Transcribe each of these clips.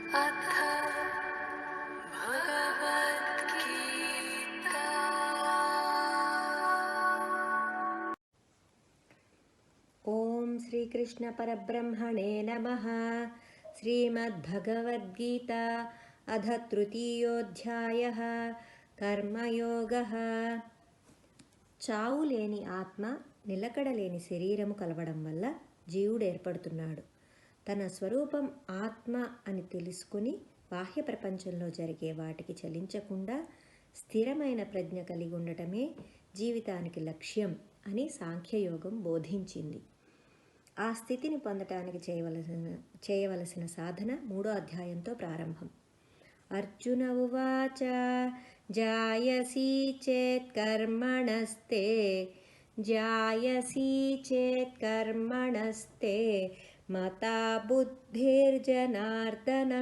अथ भगवद्गीता। ओम श्री कृष्ण परब्रह्मणे नमः। श्रीमद्भगवद्गीता अध तृतीयोऽध्यायः कर्मयोगः। చావు లేని ఆత్మ, నిలకడలేని శరీరము కలవడం వల్ల జీవుడు ఏర్పడుతున్నాడు. తన స్వరూపం ఆత్మ అని తెలుసుకుని బాహ్య ప్రపంచంలో జరిగే వాటికి చలించకుండా స్థిరమైన ప్రజ్ఞ కలిగి ఉండటమే జీవితానికి లక్ష్యం అని సాంఖ్యయోగం బోధించింది. ఆ స్థితిని పొందటానికి చేయవలసిన సాధన 3వ అధ్యాయంతో ప్రారంభం. అర్జున ఉవాచ జాయసి చేత్ కర్మణస్తే మతా బుద్ధిర్జనార్దన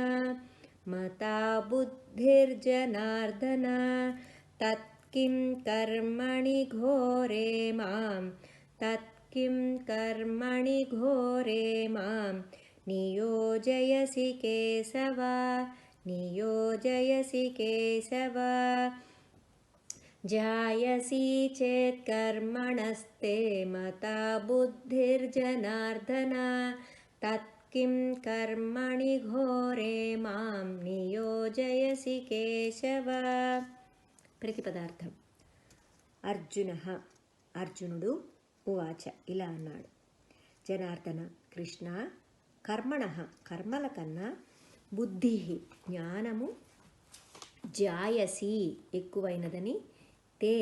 తత్కిం కర్మణి ఘోరే మాం నియోజయసి కేశవ. జాయసి చేత్ కర్మణస్తే మతా బుద్ధిర్జనార్దన తత్కిం కర్మణి ఘోరే మాం నియోజయసి కేశవ. ప్రతిపదార్థం. అర్జునుడు ఉవాచ ఇలా అన్నాడు. జనార్దన, కృష్ణ, కర్మల కన్నా బుద్ధి జ్ఞానము జాయసి ఎక్కువైనదని తే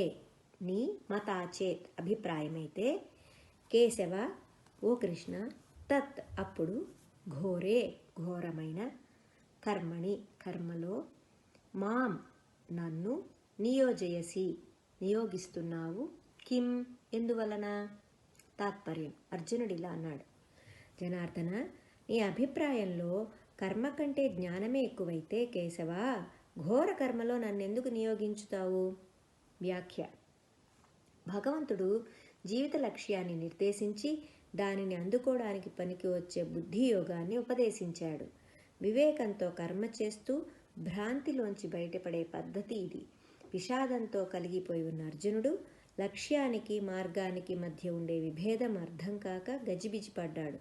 నీ మతాచేత్ అభిప్రాయమైతే కేశవ ఓ కృష్ణ తత్ అప్పుడు ఘోరమైన కర్మలో మాం నన్ను నియోగిస్తున్నావు కిం ఎందువలన. తాత్పర్యం. అర్జునుడిలా అన్నాడు. జనార్దన, నీ అభిప్రాయంలో కర్మ కంటే జ్ఞానమే ఎక్కువైతే కేశవ ఘోర కర్మలో నన్నెందుకు నియోగించుతావు. వ్యాఖ్య. భగవంతుడు జీవిత లక్ష్యాన్ని నిర్దేశించి దానిని అందుకోవడానికి పనికి వచ్చే బుద్ధి యోగాన్ని ఉపదేశించాడు. వివేకంతో కర్మ చేస్తూ భ్రాంతిలోంచి బయటపడే పద్ధతి ఇది. విషాదంతో కలిగిపోయి ఉన్న అర్జునుడు లక్ష్యానికి మార్గానికి మధ్య ఉండే విభేదం అర్థం కాక గజిబిజి పడ్డాడు.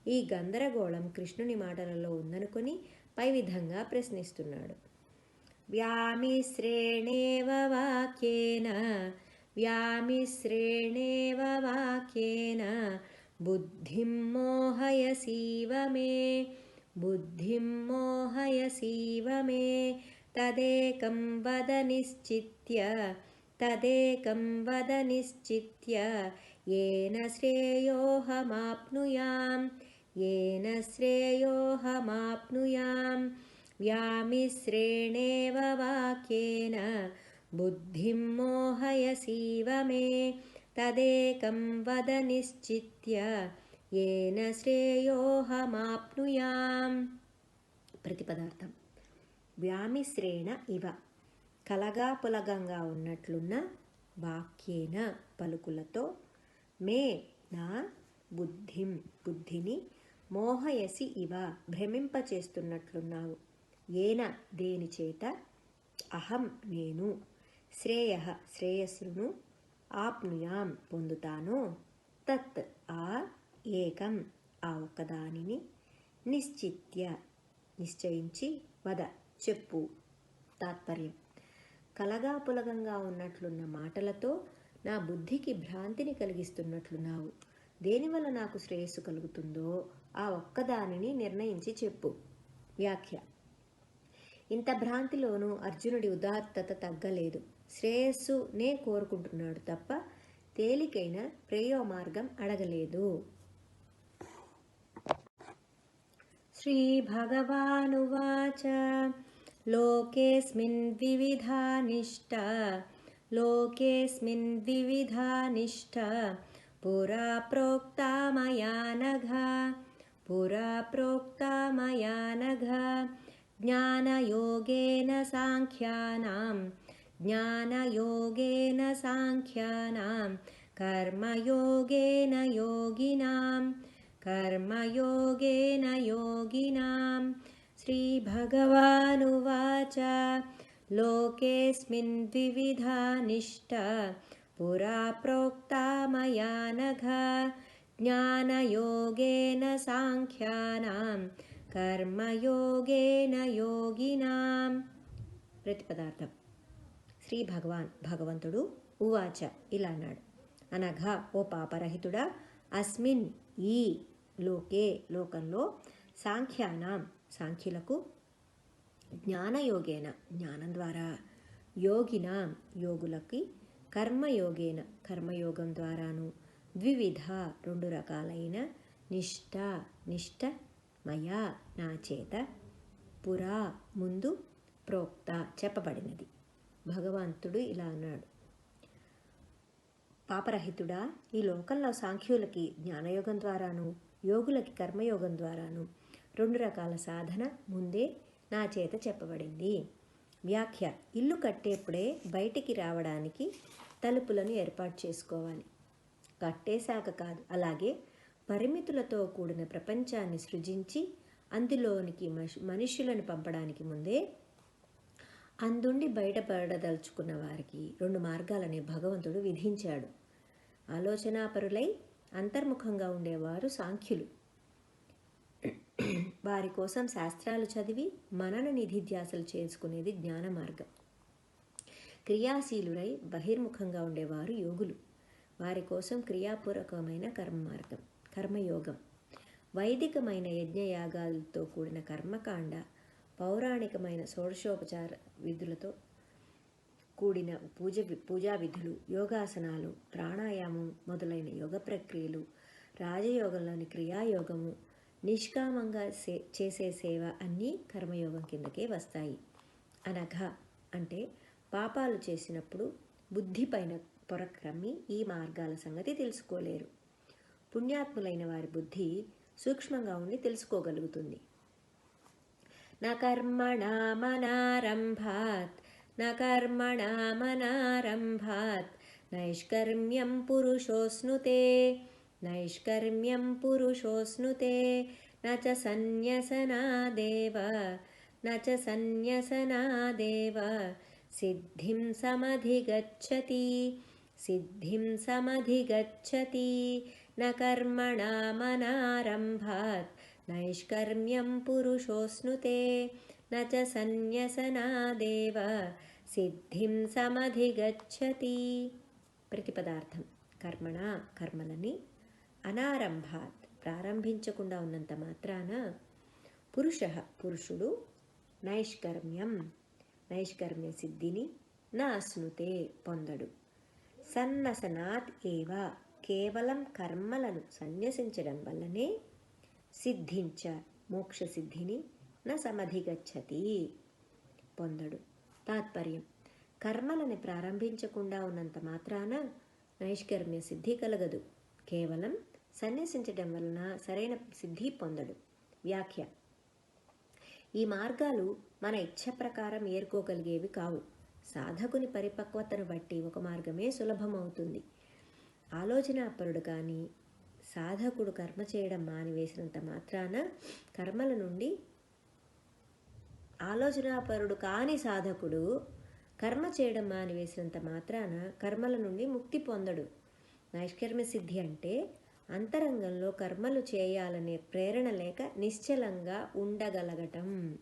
ఈ గందరగోళం కృష్ణుని మాటలలో ఉందనుకొని పై విధంగా ప్రశ్నిస్తున్నాడు. వ్యామిశ్రేణేవ వాక్యేన బుద్ధిం మోహయసీవ మే తదేకం వద నిశ్చిత్య ఏన శ్రేయోహమాప్నుయాం. వ్యామిశ్రేణేవ వాక్యేన బుద్ధిం మోహయసీవ మే తదేకం వద నిశ్చిత్య ఏన శ్రేయోహమాప్నుయాం. ప్రతిపదార్థం. వ్యామిశ్రేణ ఇవ కలగా పులగంగా ఉన్నట్లున్న వాక్యేన పలుకులతో మే నా బుద్ధిని మోహయసి ఇవ భ్రమింపచేస్తున్నట్లున్నావు. ఏన దేని చేత అహం నేను శ్రేయస్సును ఆప్నుయాం పొందుతానో తత్ ఆ ఏకం ఆ ఒక్కదానిని నిశ్చయించి వద చెప్పు. తాత్పర్యం. కలగా పులగంగా ఉన్నట్లున్న మాటలతో నా బుద్ధికి భ్రాంతిని కలిగిస్తున్నట్లున్నావు. దేనివల్ల నాకు శ్రేయస్సు కలుగుతుందో ఆ ఒక్కదానిని నిర్ణయించి చెప్పు. వ్యాఖ్య. ఇంత భ్రాంతిలోనూ అర్జునుడి ఉదాత్తత తగ్గలేదు. శ్రేయస్సునే కోరుకుంటున్నాడు తప్ప తేలికైన ప్రేయోమార్గం అడగలేదు. శ్రీ భగవానువాచ లోకేస్మిన్ ద్వివిధా నిష్ఠ పురా ప్రోక్తా మయా నఘ జ్ఞానయోగేన సాంఖ్యానాం కర్మయోగేన యోగినాం श्रीभगवानुवाच लोकेऽस्मिन् द्विविधा निष्ठा पुरा प्रोक्ता मया नघ ज्ञानयोगेन साङ्ख्यानां कर्मयोगेन योगिनां ప్రతిపదార్థం. శ్రీ భగవంతుడు ఉవాచ ఇలా అన్నాడు. అనగా ఓ పాపరహితుడా, అస్మిన్ ఈ లోకంలో సాంఖ్యానాం సాంఖ్యులకు జ్ఞానయోగేన జ్ఞానం ద్వారా యోగినాం యోగులకి కర్మయోగేన కర్మయోగం ద్వారాను ద్వివిధ రెండు రకాలైన నిష్ట మయా నా చేత పురా ముందు ప్రోక్త చెప్పబడినది. భగవంతుడు ఇలా అన్నాడు. పాపరహితుడా, ఈ లోకంలో సాంఖ్యులకి జ్ఞానయోగం ద్వారాను యోగులకి కర్మయోగం ద్వారాను రెండు రకాల సాధన ముందే నా చేత చెప్పబడింది. వ్యాఖ్య: ఇల్లు కట్టేప్పుడే బయటికి రావడానికి తలుపులను ఏర్పాటు చేసుకోవాలి, కట్టేశాక కాదు. అలాగే పరిమితులతో కూడిన ప్రపంచాన్ని సృజించి అందులోనికి మనుష్యులను పంపడానికి ముందే అందుండి బయటపడదలుచుకున్న వారికి రెండు మార్గాలని భగవంతుడు విధించాడు. ఆలోచనాపరులై అంతర్ముఖంగా ఉండేవారు సాంఖ్యులు. వారి కోసం శాస్త్రాలు చదివి మనన నిధిధ్యాసలు చేసుకునేది జ్ఞాన మార్గం. క్రియాశీలురై బహిర్ముఖంగా ఉండేవారు యోగులు. వారి కోసం క్రియాపూర్వకమైన కర్మయోగం. వైదికమైన యజ్ఞయాగాలతో కూడిన కర్మకాండ, పౌరాణికమైన షోడశోపచార విధులతో కూడిన పూజా విధులు, యోగాసనాలు, ప్రాణాయామం మొదలైన యోగ ప్రక్రియలు, రాజయోగంలోని క్రియాయోగము, నిష్కామంగా చేసే సేవ అన్నీ కర్మయోగం కిందకే వస్తాయి. అనగా అంటే పాపాలు చేసినప్పుడు బుద్ధి పైన పొరక్రమ్మి ఈ మార్గాల సంగతి తెలుసుకోలేరు. పుణ్యాత్ములైన వారి బుద్ధి సూక్ష్మంగా ఉండి తెలుసుకోగలుగుతుంది. న కర్మణామనారంభాత్ నైష్కర్మ్యం పురుషోస్నుతే న చ సన్యసనాదేవ సిద్ధిం సమధిగచ్చతి న కర్మణామనారంభాత్ నైష్కర్మ్యం పురుషోస్నుతే న చ సన్యసనాదేవ సిద్ధిం సమధిగచ్చతి. ప్రతిపదార్థం. కర్మలని అనారంభాత్ ప్రారంభించకుండా ఉన్నంత మాత్రాన పురుషుడు నైష్కర్మ్య సిద్ధిని నా అశ్నుతే పొందడు. సన్నసనాత్ ఏవ కేవలం కర్మలను సన్యసించడం వల్లనే మోక్ష సిద్ధిని న సమధిగచ్చతి పొందడు. తాత్పర్యం: కర్మలని ప్రారంభించకుండా ఉన్నంత మాత్రాన నైష్కర్మ్య సిద్ధి కలగదు. కేవలం సన్యసించడం వలన సరైన సిద్ధి పొందడు. వ్యాఖ్య: ఈ మార్గాలు మన ఇచ్ఛ ప్రకారం ఏర్కోగలిగేవి కావు. సాధకుని పరిపక్వతను బట్టి ఒక మార్గమే సులభమవుతుంది. ఆలోచనాపరుడు కానీ సాధకుడు కర్మ చేయడం మానివేసినంత మాత్రాన కర్మల నుండి ఆలోచనాపరుడు కాని సాధకుడు కర్మ చేయడం మానివేసినంత మాత్రాన కర్మల నుండి ముక్తి పొందడు. నైష్కర్మ్య సిద్ధి అంటే అంతరంగంలో కర్మలు చేయాలనే ప్రేరణ లేక నిశ్చలంగా ఉండగలగటం.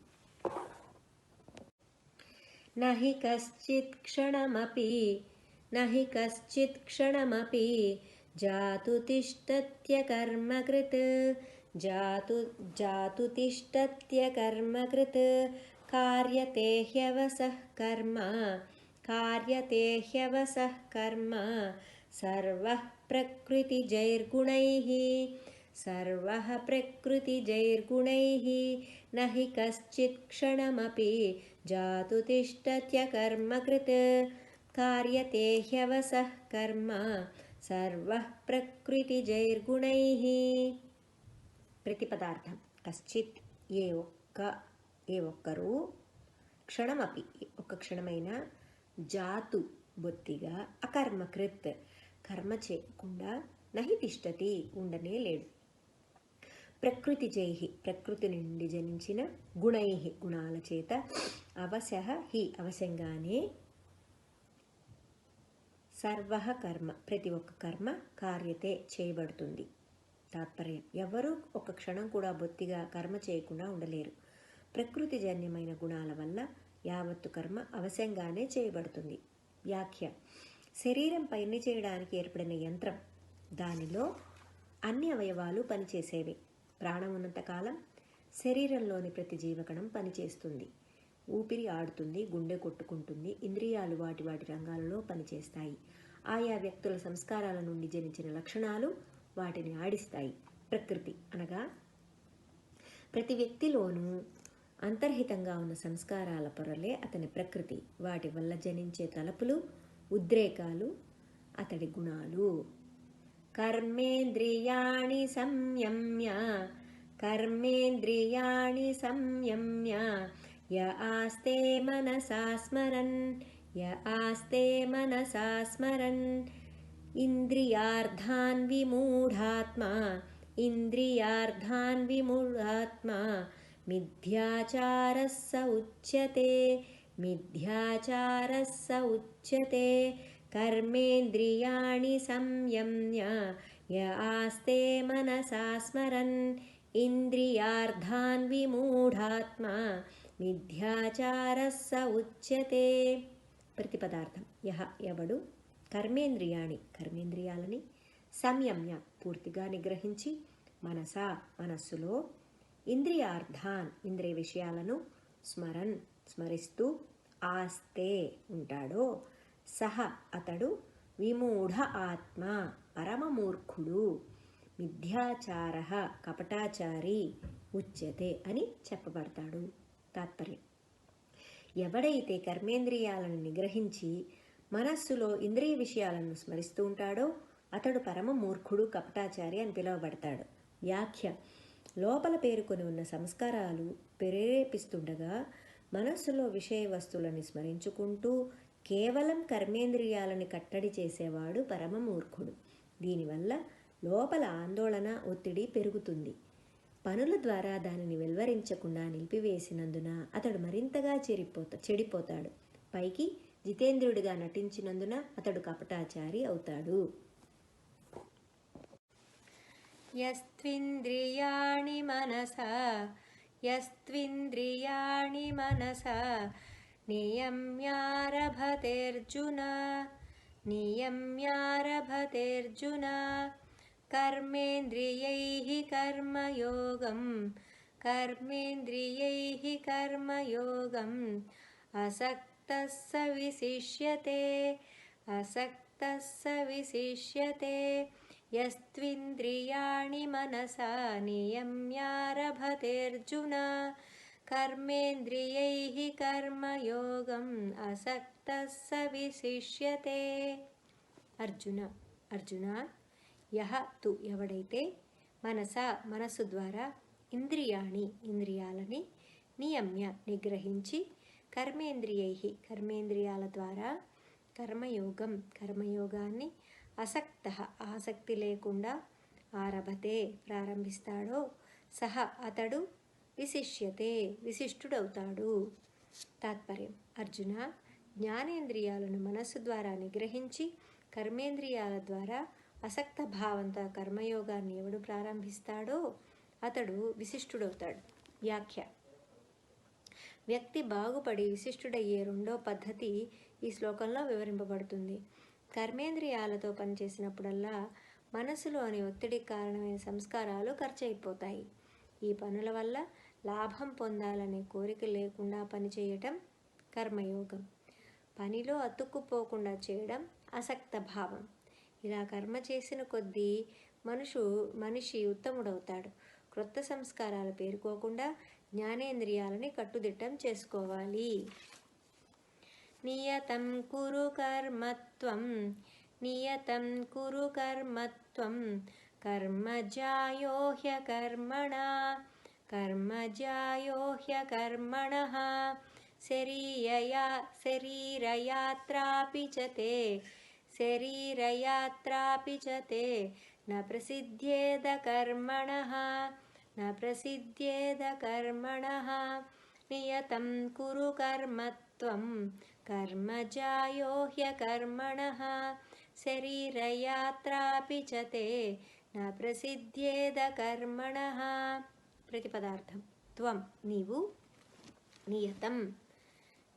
నహి కశ్చిత్ క్షణమపి జాతు తిష్టత్య కర్మకృత్ కార్యతే హ్యవసః కర్మ సర్వః ప్రకృతిజైర్గుణైః నహి కశ్చిత్ క్షణమపి జాతు తిష్టత్య కర్మకృత్ కార్యతే హ్యవసః కర్మ సర్వః ప్రకృతిజైర్గుణైః. ప్రతిపదార్థం. కశ్చిత్ ఏ ఒక్కరూ క్షణమపి ఒక్క క్షణమైన జాతు బొత్తిగా అకర్మకృత్ కర్మ చేయకుండా నహి తిష్టతి ఉండనే లేడు. ప్రకృతిజై ప్రకృతి నుండి జనించిన గుణై గుణాల చేత అవశః హి అవశంగానే సర్వ కర్మ ప్రతి ఒక్క కర్మ కార్యతే చేయబడుతుంది. తాత్పర్యం: ఎవరూ ఒక క్షణం కూడా బొత్తిగా కర్మ చేయకుండా ఉండలేరు. ప్రకృతి జన్యమైన గుణాల వల్ల యావత్తు కర్మ అవశ్యంగానే చేయబడుతుంది. వ్యాఖ్య: శరీరం పని చేయడానికి ఏర్పడిన యంత్రం. దానిలో అన్ని అవయవాలు పనిచేసేవి. ప్రాణం ఉన్నంతకాలం శరీరంలోని ప్రతి జీవకణం పనిచేస్తుంది. ఊపిరి ఆడుతుంది, గుండె కొట్టుకుంటుంది, ఇంద్రియాలు వాటి వాటి రంగాలలో పనిచేస్తాయి. ఆయా వ్యక్తుల సంస్కారాల నుండి జనించిన లక్షణాలు వాటిని ఆడిస్తాయి. ప్రకృతి అనగా ప్రతి వ్యక్తిలోనూ అంతర్హితంగా ఉన్న సంస్కారాల పొరలే అతని ప్రకృతి. వాటి వల్ల జనించే తలపులు, ఉద్రేకాలు అతడి గుణాలు. కర్మేంద్రియాణి సంయమ్య కర్మేంద్రియాణి సంయమ్య య ఆస్తే మనసా స్మరన్ య ఆస్తే మనసా స్మరన్ ఇంద్రియార్థాన్ విమూఢాత్మా ఇంద్రియార్థాన్ విమూఢాత్మా మిథ్యాచారః స ఉచ్యతే మిథ్యాచారః స ఉచ్యతే కర్మేంద్రియాణి సంయమ్య య ఆస్తే మనసా స్మరన్ ఇంద్రియార్థాన్ విమూఢాత్మా మిథ్యాచారః స ఉచ్యతే. ప్రతిపదార్థం: యః ఎవడు కర్మేంద్రియాణి కర్మేంద్రియాలని సంయమ్య పూర్తిగా నిగ్రహించి మనసా మనస్సులో ఇంద్రియార్థాన్ ఇంద్రియ విషయాలను స్మరన్ స్మరిస్తూ ఆస్తే ఉంటాడో సహ అతడు విమూఢ ఆత్మ పరమమూర్ఖుడు మిథ్యాచార కపటాచారి ఉచ్యతే అని చెప్పబడతాడు. తాత్పర్యం: ఎవడైతే కర్మేంద్రియాలను నిగ్రహించి మనస్సులో ఇంద్రియ విషయాలను స్మరిస్తూ ఉంటాడో అతడు పరమ మూర్ఖుడు కపటాచారి అని పిలువబడతాడు. వ్యాఖ్య: లోపల పేరుకొని ఉన్న సంస్కారాలు ప్రేరేపిస్తుండగా మనస్సులో విషయ వస్తువులను స్మరించుకుంటూ కేవలం కర్మేంద్రియాలని కట్టడి చేసేవాడు పరమ మూర్ఖుడు. దీనివల్ల లోపల ఆందోళన, ఒత్తిడి పెరుగుతుంది. పనుల ద్వారా దానిని వెల్వరించకుండా నిలిపివేసినందున అతడు మరింతగా చెడిపోతాడు. పైకి జితేంద్రుడిగా నటించినందున అతడు కపటాచారి అవుతాడు. యస్త్వింద్రియాణి మనసా నియమ్యారభతేర్జున కర్మేంద్రియైః కర్మయోగం అసక్తః స విశిష్యతే యస్త్వింద్రియాణి మనసా నియమ్యారభతేర్జున కర్మేంద్రియైః కర్మయోగం అసక్తః స విశిష్యతే. అర్జున యః తు ఎవడైతే మనస్సు ద్వారా ఇంద్రియాలని నియమ్య నిగ్రహించి కర్మేంద్రియాల ద్వారా కర్మయోగాన్ని అసక్తః ఆసక్తి లేకుండా ఆరభతే ప్రారంభిస్తాడో సహ అతడు విశిష్టుడవుతాడు. తాత్పర్యం: అర్జున, జ్ఞానేంద్రియాలను మనస్సు ద్వారా నిగ్రహించి కర్మేంద్రియాల ద్వారా అసక్త భావంతో కర్మయోగాన్ని ఎవడు ప్రారంభిస్తాడో అతడు విశిష్టుడవుతాడు. వ్యాఖ్య: వ్యక్తి బాగుపడి విశిష్టుడయ్యే రెండో పద్ధతి ఈ శ్లోకంలో వివరింపబడుతుంది. కర్మేంద్రియాలతో పనిచేసినప్పుడల్లా మనసులోని ఒత్తిడికి కారణమైన సంస్కారాలు ఖర్చయిపోతాయి. ఈ పనుల వల్ల లాభం పొందాలనే కోరిక లేకుండా పనిచేయటం కర్మయోగం. పనిలో అతుక్కుపోకుండా చేయడం అసక్త భావం. ఇలా కర్మ చేసిన కొద్దీ మనిషి ఉత్తముడవుతాడు. క్రొత్త సంస్కారాలు పేరుకోకుండా జ్ఞానేంద్రియాలని కట్టుదిట్టం చేసుకోవాలి. నియతం కురు కర్మత్వం కర్మజాయో హ్యకర్మణః శరీరయాత్రాపి చ తే న ప్రసిద్ధ్యేద కర్మణః न प्रसिद्ध्येद कर्मणः नियतं कुरु कर्म त्वं कर्मजायो ह्यकर्मणः शरीरयात्रापि च ते न प्रसिद्ध्येद कर्मणः. ప్రతిపదార్థం. త్వం నీవు, నియతం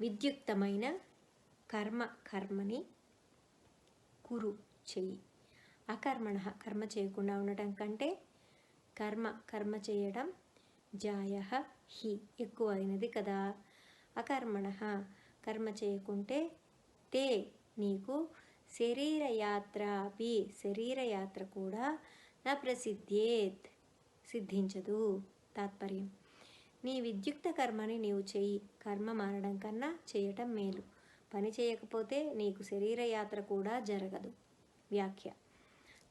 విద్యుక్తమైన, కర్మని కురు చెయ్యి, అకర్మణ కర్మ చేయకుండా ఉండటం కంటే కర్మ చేయడం, జాయ హి ఎక్కువైనది కదా. అకర్మణ కర్మ చేయకుంటే, తే నీకు, శరీరయాత్ర కూడా నా ప్రసిద్ధ్యేత్ సిద్ధించదు. తాత్పర్యం: నీ విద్యుక్త కర్మని నీవు చెయ్యి. కర్మ మానడం కన్నా చేయటం మేలు. పని చేయకపోతే నీకు శరీరయాత్ర కూడా జరగదు. వ్యాఖ్య: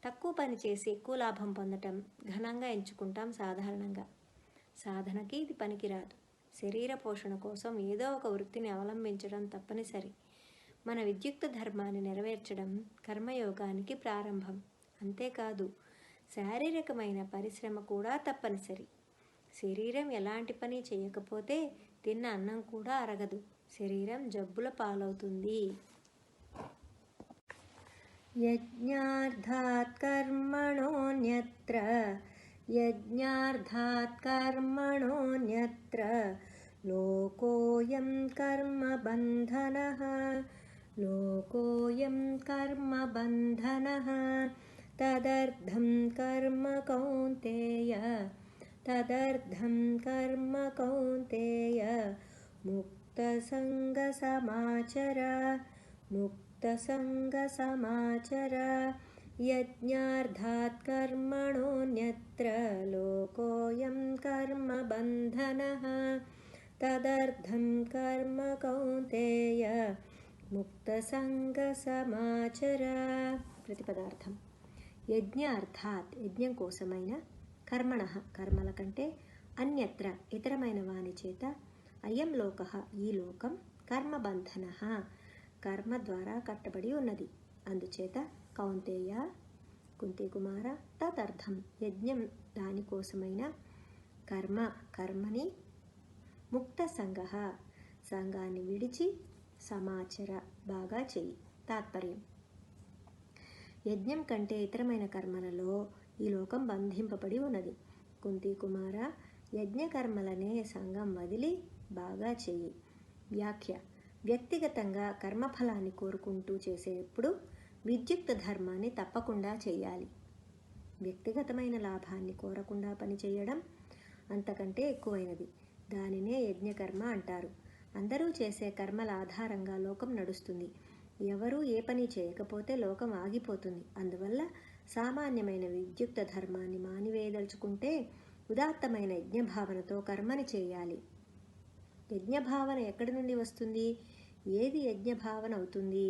తక్కువ పని చేసి ఎక్కువ లాభం పొందటం ఘనంగా ఎంచుకుంటాం సాధారణంగా. సాధనకి ఇది పనికిరాదు. శరీర పోషణ కోసం ఏదో ఒక వృత్తిని అవలంబించడం తప్పనిసరి. మన విద్యుక్త ధర్మాన్ని నెరవేర్చడం కర్మయోగానికి ప్రారంభం. అంతేకాదు, శారీరకమైన పరిశ్రమ కూడా తప్పనిసరి. శరీరం ఎలాంటి పని చేయకపోతే తిన్న అన్నం కూడా అరగదు. శరీరం జబ్బుల పాలవుతుంది. యజ్ఞార్థాత్ కర్మణోన్యత్ర లోకోయం కర్మబంధనః తదర్థం కర్మ కౌంతేయ ముక్తసంగసమాచర యజ్ఞార్థాత్ కర్మణోన్యత్ర లోకోయం కర్మబంధనః తదర్థం కర్మ కౌంతేయ ముక్తసంగసమాచర. ప్రతిపదార్థం. యజ్ఞార్థాత్ యజ్ఞం కోసమైన, కర్మణః కర్మల కంటే, అన్యత్ర ఇతరమైన వాని చేత, అయం లోకః ఈ లోకం, కర్మబంధనః కర్మ ద్వారా కట్టబడి ఉన్నది. అందుచేత కౌంతేయ కుంతి కుమార, తదర్థం యజ్ఞం దానికోసమైన, కర్మని, ముక్త సంఘాన్ని విడిచి, సమాచర బాగా చెయ్యి. తాత్పర్యం: యజ్ఞం కంటే ఇతరమైన కర్మలలో ఈ లోకం బంధింపబడి ఉన్నది. కుంతి కుమార, యజ్ఞకర్మలనే సంఘం వదిలి బాగా చెయ్యి. వ్యాఖ్య: వ్యక్తిగతంగా కర్మఫలాన్ని కోరుకుంటూ చేసేప్పుడు విద్యుక్త ధర్మాన్ని తప్పకుండా చేయాలి. వ్యక్తిగతమైన లాభాన్ని కోరకుండా పని చేయడం అంతకంటే ఎక్కువైనది. దానినే యజ్ఞకర్మ అంటారు. అందరూ చేసే కర్మల ఆధారంగా లోకం నడుస్తుంది. ఎవరూ ఏ పని చేయకపోతే లోకం ఆగిపోతుంది. అందువల్ల సామాన్యమైన విద్యుక్త ధర్మాన్ని మానివేయదలుచుకుంటే ఉదాత్తమైన యజ్ఞభావనతో కర్మని చేయాలి. యజ్ఞభావన ఎక్కడి నుండి వస్తుంది? ఏది యజ్ఞభావన అవుతుంది?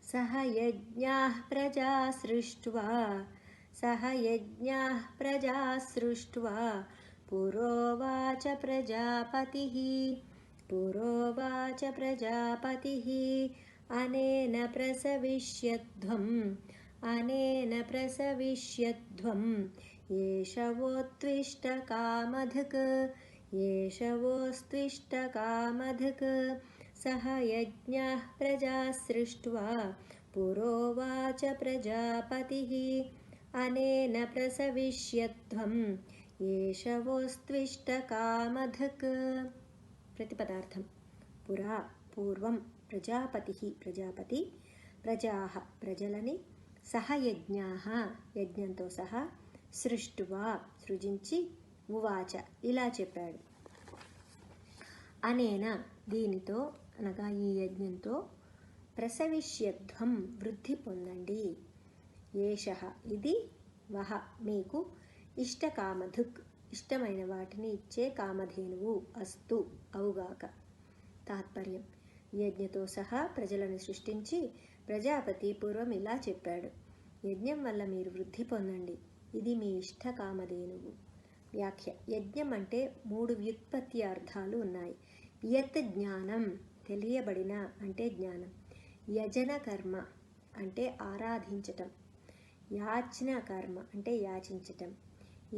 సహ యజ్ఞాః ప్రజా సృష్ట్వా పురోవాచ ప్రజాపతిః అనేన ప్రసవిష్యధ్వం ఏషవోస్త్విష్టకామధుక్ సహ యజ్ఞః ప్రజా సృష్ట్వా పురోవాచ ప్రజాపతిః అనేన ప్రసవిష్యధ్వం ఏషవోస్త్విష్టకామధుక్. ప్రతిపదార్థం. పూర్వం ప్రజాపతి ప్రజాః ప్రజలని, సహ యజ్ఞాః యజ్ఞంతో సహా, సృష్ట్వా సృజించి, ఉవాచ ఇలా చెప్పాడు. అనేన దీనితో అనగా ఈ యజ్ఞంతో, ప్రసవిష్యధ్వం వృద్ధి పొందండి, ఏషః ఇది, వహ మీకు, ఇష్టకామధుక్ ఇష్టమైన వాటిని ఇచ్చే కామధేనువు, అస్తు అవుగాక. తాత్పర్యం. యజ్ఞతో సహా ప్రజలను సృష్టించి ప్రజాపతి పూర్వం ఇలా చెప్పాడు: యజ్ఞం వల్ల మీరు వృద్ధి పొందండి, ఇది మీ ఇష్ట కామధేనువు. వ్యాఖ్య: యజ్ఞం అంటే 3 వ్యుత్పత్తి అర్థాలు ఉన్నాయి. యత్ జ్ఞానం తెలియబడిన అంటే జ్ఞానం, యజన కర్మ అంటే ఆరాధించటం, యాజ్ఞ కర్మ అంటే యాచించటం,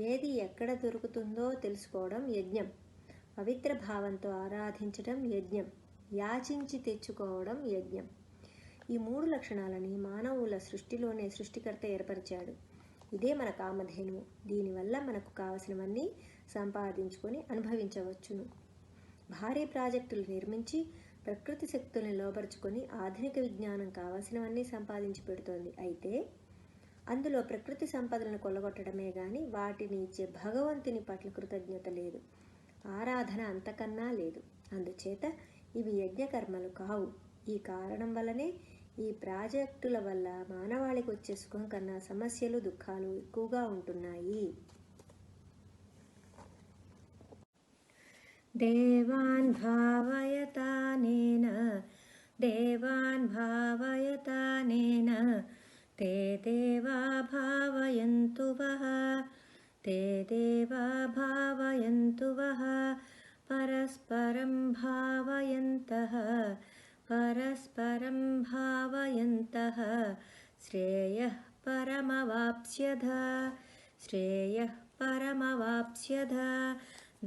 ఏది ఎక్కడ దొరుకుతుందో తెలుసుకోవడం యజ్ఞం. పవిత్ర భావంతో ఆరాధించడం యజ్ఞం. యాచించి తెచ్చుకోవడం యజ్ఞం. ఈ 3 లక్షణాలని మానవుల సృష్టిలోనే సృష్టికర్త ఏర్పరిచాడు. ఇదే మన కామధేనువు. దీనివల్ల మనకు కావలసినవన్నీ సంపాదించుకొని అనుభవించవచ్చును. భారీ ప్రాజెక్టులు నిర్మించి ప్రకృతి శక్తుల్ని లోపరుచుకొని ఆధునిక విజ్ఞానం కావలసినవన్నీ సంపాదించి పెడుతోంది. అయితే అందులో ప్రకృతి సంపదలను కొల్లగొట్టడమే గాని వాటిని ఇచ్చే భగవంతుని పట్ల కృతజ్ఞత లేదు, ఆరాధన అంతకన్నా లేదు. అందుచేత ఇవి యజ్ఞకర్మలు కావు. ఈ కారణం వల్లనే ఈ ప్రాజెక్టుల వల్ల మానవాళికి వచ్చే సుఖం కన్నా సమస్యలు, దుఃఖాలు ఎక్కువగా ఉంటున్నాయి. దేవాన్ భావయతానేన దేవాన్ భావయతానేన తే దేవా భావయంతు వః తే దేవా భావయంతు వః పరస్పరం భావయంతః పరస్పరం భావయంతః శ్రేయః పరమవాప్స్యథ శ్రేయః పరమవాప్స్యథ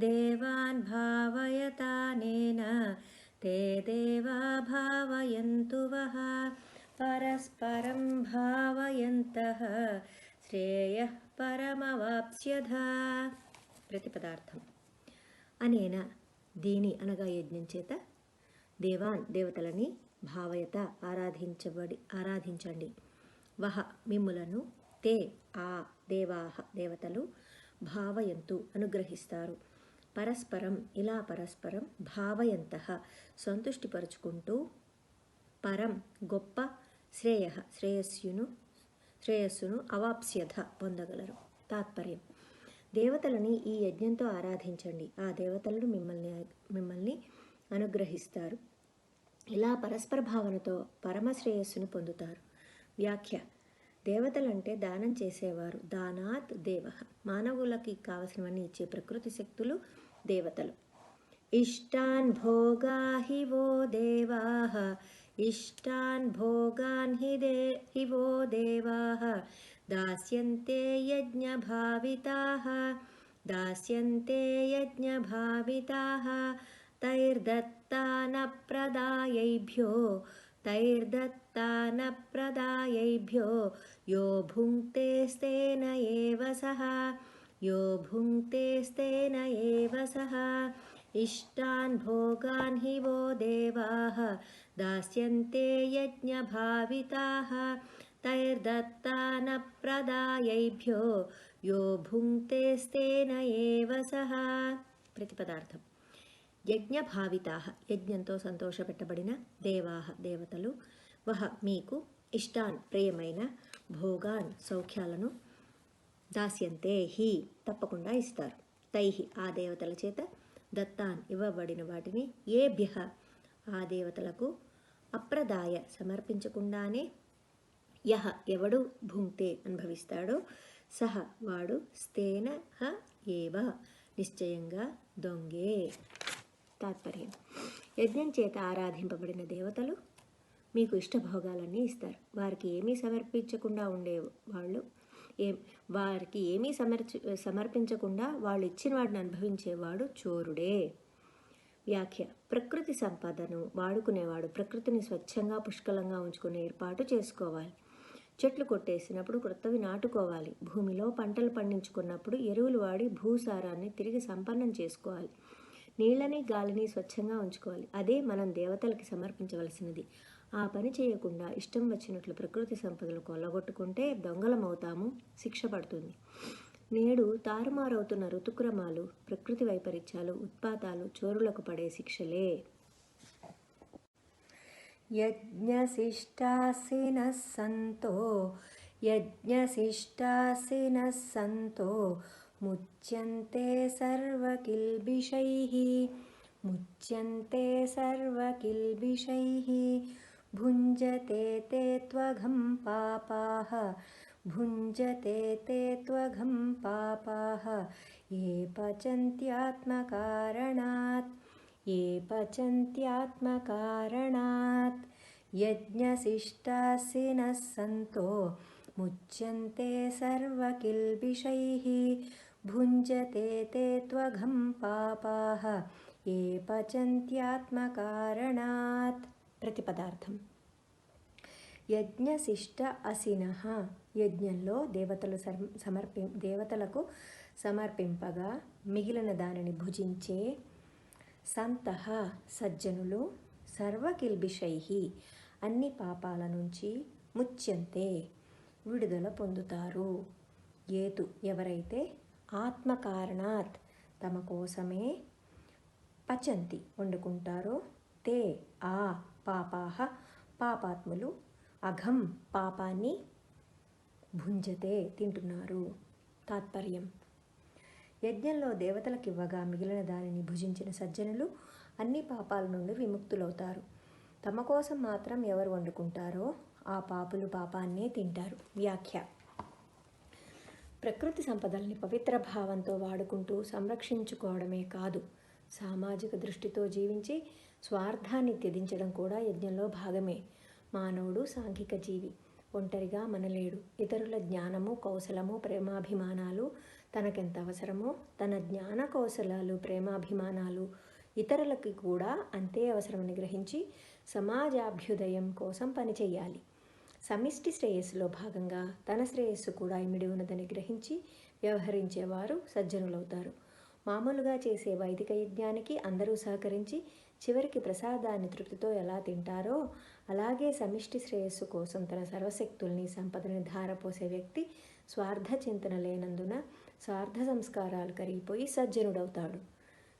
దేవాన్ భావయతానేన తే దేవా భావయంతు వః పరస్పరం భావయంతః శ్రేయః పరమవాప్స్యథ. ప్రతిపదార్థం. అనేన దీని అనగా యజ్ఞం చేత దేవాన్ దేవతలని భావయత ఆరాధించండి. వహ మిమ్ములను తే ఆ దేవాహ దేవతలు భావయంతు అనుగ్రహిస్తారు. పరస్పరం ఇలా పరస్పరం భావయంతః సంతుష్టిపరుచుకుంటూ పరం గొప్ప శ్రేయస్సును అవాప్స్యథ పొందగలరు. తాత్పర్యం. దేవతలని ఈ యజ్ఞంతో ఆరాధించండి. ఆ దేవతలను మిమ్మల్ని అనుగ్రహిస్తారు. ఇలా పరస్పర భావనతో పరమశ్రేయస్సును పొందుతారు. వ్యాఖ్య. దేవతలంటే దానం చేసేవారు. దానాత్ దేవ. మానవులకి కావలసినవన్నీ ఇచ్చే ప్రకృతి శక్తులు దేవతలు. ఇష్టాన్ భోగా హి వో దేవాః ఇష్టాన్ భోగాన్ హి వో దేవాః దాస్యంతే యజ్ఞభావితాః దాస్యంతే యజ్ఞభావితాః తైర్దత్తానప్రదాయైభ్యో యో భుంక్తేస్తేన ఏవ సః ఇష్టాన్ భోగాన్ హి వో దేవాః దాస్యంతే యజ్ఞభావితాః తైర్దత్తానప్రదాయైభ్యో యో భుంక్తేస్తేన ఏవ సః. ప్రతిపదార్థం. యజ్ఞభావితాః యజ్ఞంతో సంతోషపెట్టబడిన దేవాః దేవతలు వహ మీకు ఇష్టాన్ ప్రియమైన భోగాన్ సౌఖ్యాలను దాస్యంతే హి తప్పకుండా ఇస్తారు. తైహి ఆ దేవతల చేత దత్తాన్ ఇవ్వబడిన వాటిని ఏభ్యః ఆ దేవతలకు అప్రదాయ సమర్పించకుండానే యహ ఎవడు భుంక్తే అనుభవిస్తాడో సహ వాడు స్తేన హ ఏవ నిశ్చయంగా దొంగే. తాత్పర్యం. యజ్ఞం చేత ఆరాధింపబడిన దేవతలు మీకు ఇష్టభోగాలన్నీ ఇస్తారు. వారికి ఏమీ సమర్పించకుండా వాళ్ళు ఇచ్చిన వాటిని అనుభవించేవాడు చోరుడే. వ్యాఖ్య. ప్రకృతి సంపదను వాడుకునేవాడు ప్రకృతిని స్వచ్ఛంగా పుష్కలంగా ఉంచుకునే ఏర్పాటు చేసుకోవాలి. చెట్లు కొట్టేసినప్పుడు కొత్తవి నాటుకోవాలి. భూమిలో పంటలు పండించుకున్నప్పుడు ఎరువులు వాడి భూసారాన్ని తిరిగి సంపన్నం చేసుకోవాలి. నీళ్ళని గాలిని స్వచ్ఛంగా ఉంచుకోవాలి. అదే మనం దేవతలకి సమర్పించవలసినది. ఆ పని చేయకుండా ఇష్టం వచ్చినట్లు ప్రకృతి సంపదలు కొల్లగొట్టుకుంటే దొంగలమవుతాము, శిక్ష పడుతుంది. నేడు తారుమారవుతున్న ఋతుక్రమాలు, ప్రకృతి వైపరీత్యాలు, ఉత్పాతాలు చోరులకు పడే శిక్షలే. యజ్ఞశిష్టాసినః సంతో ముచ్యంతే సర్వకిల్బిషైః భుంజతే తే త్వఘం పాపాః ఏ పచంత్యాత్మకారణాత్ యజ్ఞశిష్టాసినః సంతో ముచ్యంతే సర్వకిల్బిషైః భుంజతే తే త్వఘం పాపాః ఏ పచంత్యాత్మకారణాత్. ప్రతిపదార్థం. యజ్ఞశిష్ట అసినః. యజ్ఞంలో దేవతలకు సమర్పింపగా మిగిలిన దానిని భుజించే సంతః సజ్జనులు సర్వకిల్బిషైః అన్ని పాపాల నుంచి ముచ్యంతే విడుదల పొందుతారు. ఏతు ఎవరైతే ఆత్మకారణాత్ తమ కోసమే పచంతి వండుకుంటారో తే ఆ పాపాః పాపాత్ములు అఘం పాపాన్ని భుంజతే తింటున్నారు. తాత్పర్యం. యజ్ఞంలో దేవతలకు ఇవ్వగా మిగిలిన దానిని భుజించిన సజ్జనులు అన్ని పాపాల నుండి విముక్తులవుతారు. తమ కోసం మాత్రం ఎవరు వండుకుంటారో ఆ పాపులు పాపాన్నే తింటారు. వ్యాఖ్య. ప్రకృతి సంపదల్ని పవిత్ర భావంతో వాడుకుంటూ సంరక్షించుకోవడమే కాదు, సామాజిక దృష్టితో జీవించి స్వార్థాన్ని త్యజించడం కూడా యజ్ఞంలో భాగమే. మానవుడు సాంఘిక జీవి, ఒంటరిగా మనలేడు. ఇతరుల జ్ఞానము, కౌశలము, ప్రేమాభిమానాలు తనకెంత అవసరమో తన జ్ఞాన కౌశలాలు, ప్రేమాభిమానాలు ఇతరులకి కూడా అంతే అవసరమని గ్రహించి సమాజాభ్యుదయం కోసం పనిచేయాలి. సమిష్టి శ్రేయస్సులో భాగంగా తన శ్రేయస్సు కూడా ఇమిడి ఉన్నదని గ్రహించి వ్యవహరించేవారు సజ్జనులవుతారు. మామూలుగా చేసే వైదిక యజ్ఞానికి అందరూ సహకరించి చివరికి ప్రసాదాన్ని తృప్తితో ఎలా తింటారో అలాగే సమిష్టి శ్రేయస్సు కోసం తన సర్వశక్తుల్ని, సంపదని ధారపోసే వ్యక్తి స్వార్థ చింతన లేనందున స్వార్థ సంస్కారాలు కరిగిపోయి సజ్జనుడవుతాడు.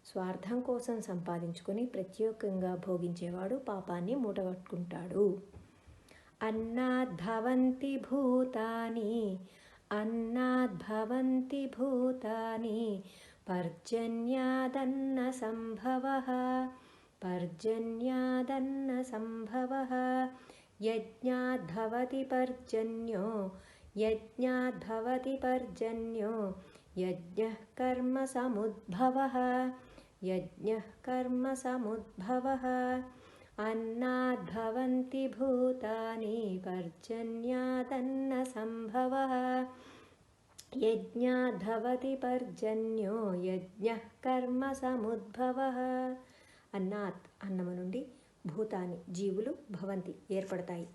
స్వార్థం కోసం సంపాదించుకొని ప్రత్యేకంగా భోగించేవాడు పాపాన్ని మూటగట్టుకుంటాడు. అన్నాద్భవంతి భూతాని అన్నాద్భవంతి భూతాని పర్జన్యాదన్న సంభవః పర్జన్యాదన్న సంభవః యజ్ఞాద్భవతి పర్జన్యో యజ్ఞాద్భవతి పర్జన్యో యజ్ఞః కర్మ సముద్భవః యజ్ఞః కర్మ సముద్భవః అన్నాద్భవంతి భూతాని పర్జన్యాదన్న సంభవః యజ్ఞాద్భవతి పర్జన్యో యజ్ఞః కర్మ సముద్భవః. అన్నాత్ అన్నము నుండి, భూతాని జీవులు, భవంతి ఏర్పడతాయి,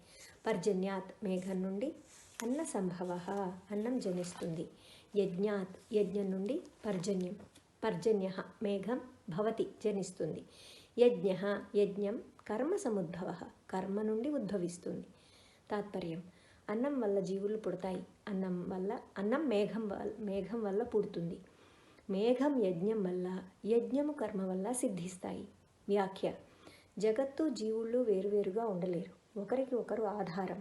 పర్జన్యాత్ మేఘం నుండి, అన్న సంభవః అన్నం జనిస్తుంది, యజ్ఞాత్ యజ్ఞం నుండి పర్జన్యం పర్జన్యః మేఘం భవతి జనిస్తుంది, యజ్ఞః యజ్ఞం కర్మ సముద్భవః కర్మ నుండి ఉద్భవిస్తుంది. తాత్పర్యం. అన్నం వల్ల జీవులు పుడతాయి, అన్నం మేఘం వల్ల పుడుతుంది, మేఘం యజ్ఞం వల్ల, యజ్ఞము కర్మ వల్ల సిద్ధిస్తాయి. వ్యాఖ్య. జగత్తు జీవుళ్ళు వేరువేరుగా ఉండలేరు, ఒకరికి ఒకరు ఆధారం.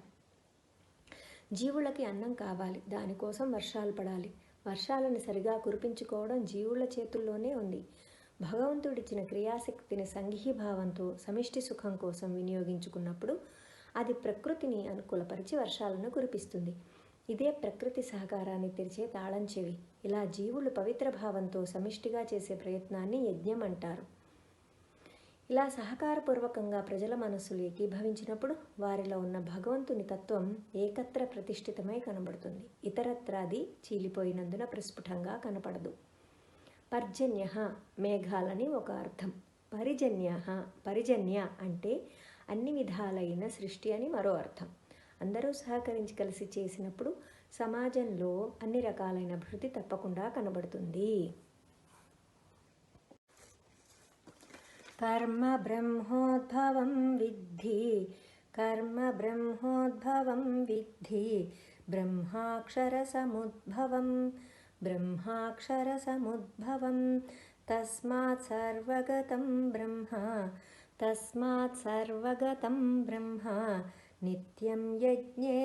జీవులకి అన్నం కావాలి, దానికోసం వర్షాలు పడాలి. వర్షాలను సరిగా కురిపించుకోవడం జీవుల చేతుల్లోనే ఉంది. భగవంతుడిచ్చిన క్రియాశక్తిని సంఘీభావంతో సమిష్టి సుఖం కోసం వినియోగించుకున్నప్పుడు అది ప్రకృతిని అనుకూలపరిచి వర్షాలను కురిపిస్తుంది. ఇదే ప్రకృతి సహకారాన్ని తెరిచే తాళం చెవి. ఇలా జీవులు పవిత్ర భావంతో సమిష్టిగా చేసే ప్రయత్నాన్ని యజ్ఞం అంటారు. ఇలా సహకారపూర్వకంగా ప్రజల మనస్సులు ఏకీభవించినప్పుడు వారిలో ఉన్న భగవంతుని తత్వం ఏకత్ర ప్రతిష్ఠితమై కనబడుతుంది. ఇతరత్రాది చీలిపోయినందున ప్రస్ఫుటంగా కనపడదు. పర్జన్యః మేఘాలని ఒక అర్థం. పరిజన్య అంటే అన్ని విధాలైన సృష్టి అని మరో అర్థం. అందరూ సహకరించి కలిసి చేసినప్పుడు సమాజంలో అన్ని రకాలైన అభివృద్ధి తప్పకుండా కనబడుతుంది. కర్మ బ్రహ్మోద్భవం విద్ధి కర్మ బ్రహ్మోద్భవం విద్ధి బ్రహ్మాక్షర సముద్భవం బ్రహ్మాక్షర సముద్భవం తస్మాత్ సర్వగతం బ్రహ్మ నిత్యం యజ్ఞే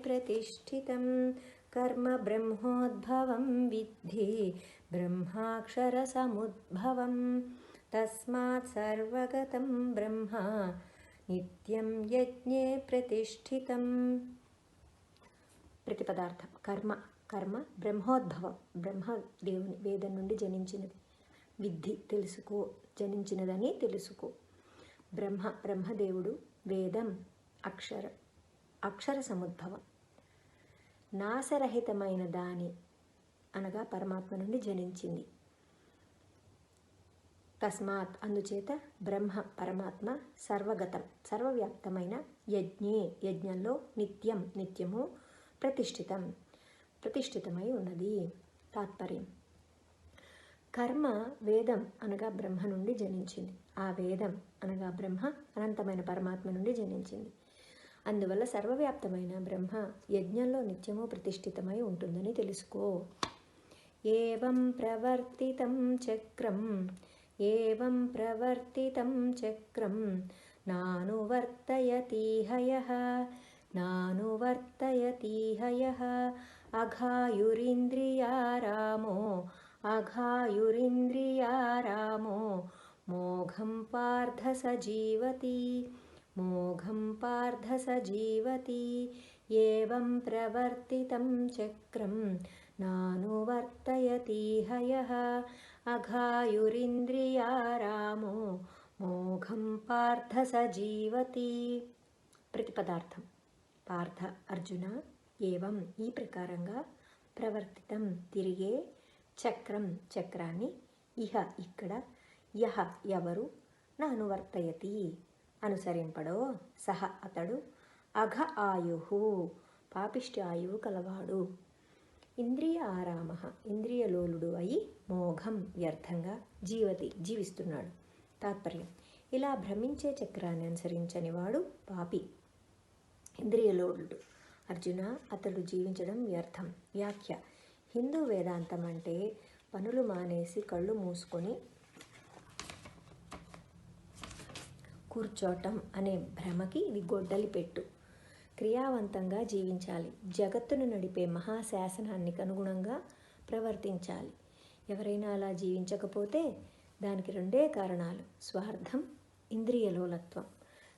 ప్రతిష్ఠితం కర్మ బ్రహ్మోద్భవం విద్ధి బ్రహ్మాక్షర సముద్భవం తస్మాత్ సర్వగతం బ్రహ్మ నిత్యం యజ్ఞే ప్రతిష్ఠితం. ప్రతిపదార్థం. కర్మ బ్రహ్మోద్భవం బ్రహ్మదేవుని వేదం నుండి జనించినది. విద్ధి తెలుసుకో, జనించినదని తెలుసుకో. బ్రహ్మదేవుడు, వేదం అక్షర సముద్భవం. నాశరహితమైన దాని అనగా పరమాత్మ నుండి జనించింది. తస్మాత్ అందుచేత బ్రహ్మ పరమాత్మ సర్వగతం సర్వవ్యాప్తమైన యజ్ఞే యజ్ఞంలో నిత్యం నిత్యము ప్రతిష్ఠితమై ఉన్నది. తాత్పర్యం: కర్మ వేదం అనగా బ్రహ్మ నుండి జనించింది. ఆ వేదం అనగా బ్రహ్మ అనంతమైన పరమాత్మ నుండి జనించింది. అందువల్ల సర్వవ్యాప్తమైన బ్రహ్మ యజ్ఞంలో నిత్యము ప్రతిష్ఠితమై ఉంటుందని తెలుసుకో. ఏవం ప్రవర్తితం చక్రం నానువర్తయతి హయః అఘాయురింద్రియారామో మోఘం పార్థ సజీవతి ఏవం ప్రవర్తితం చక్రం నానువర్తయతి హయః అఘాయురింద్రియారామో మోఘం పార్థ సజీవతి. ప్రతిపదార్థం: పార్థ అర్జున, ఏవం ఈ ప్రకారంగా, ప్రవర్తితం తిరిగే, చక్రం చక్రాన్ని, ఇహ ఇక్కడ, యహ ఎవరు, నానువర్తయతి అనుసరింపడో, సహ అతడు, అఘ ఆయుః పాపిష్టి ఆయువు కలవాడు, ఇంద్రియ ఆరామ ఇంద్రియలోలుడు అయి, మోఘం వ్యర్థంగా, జీవిస్తున్నాడు. తాత్పర్యం: ఇలా భ్రమించే చక్రాన్ని అనుసరించని వాడు పాపి, ఇంద్రియలోలుడు. అర్జున, అతడు జీవించడం వ్యర్థం. వ్యాఖ్య: హిందూ వేదాంతం అంటే పనులు మానేసి కళ్ళు మూసుకొని కూర్చోటం అనే భ్రమకి ఇది గొడ్డలి పెట్టు. క్రియావంతంగా జీవించాలి. జగత్తును నడిపే మహాశాసనానికి అనుగుణంగా ప్రవర్తించాలి. ఎవరైనా అలా జీవించకపోతే దానికి రెండే కారణాలు: స్వార్థం, ఇంద్రియలోలత్వం.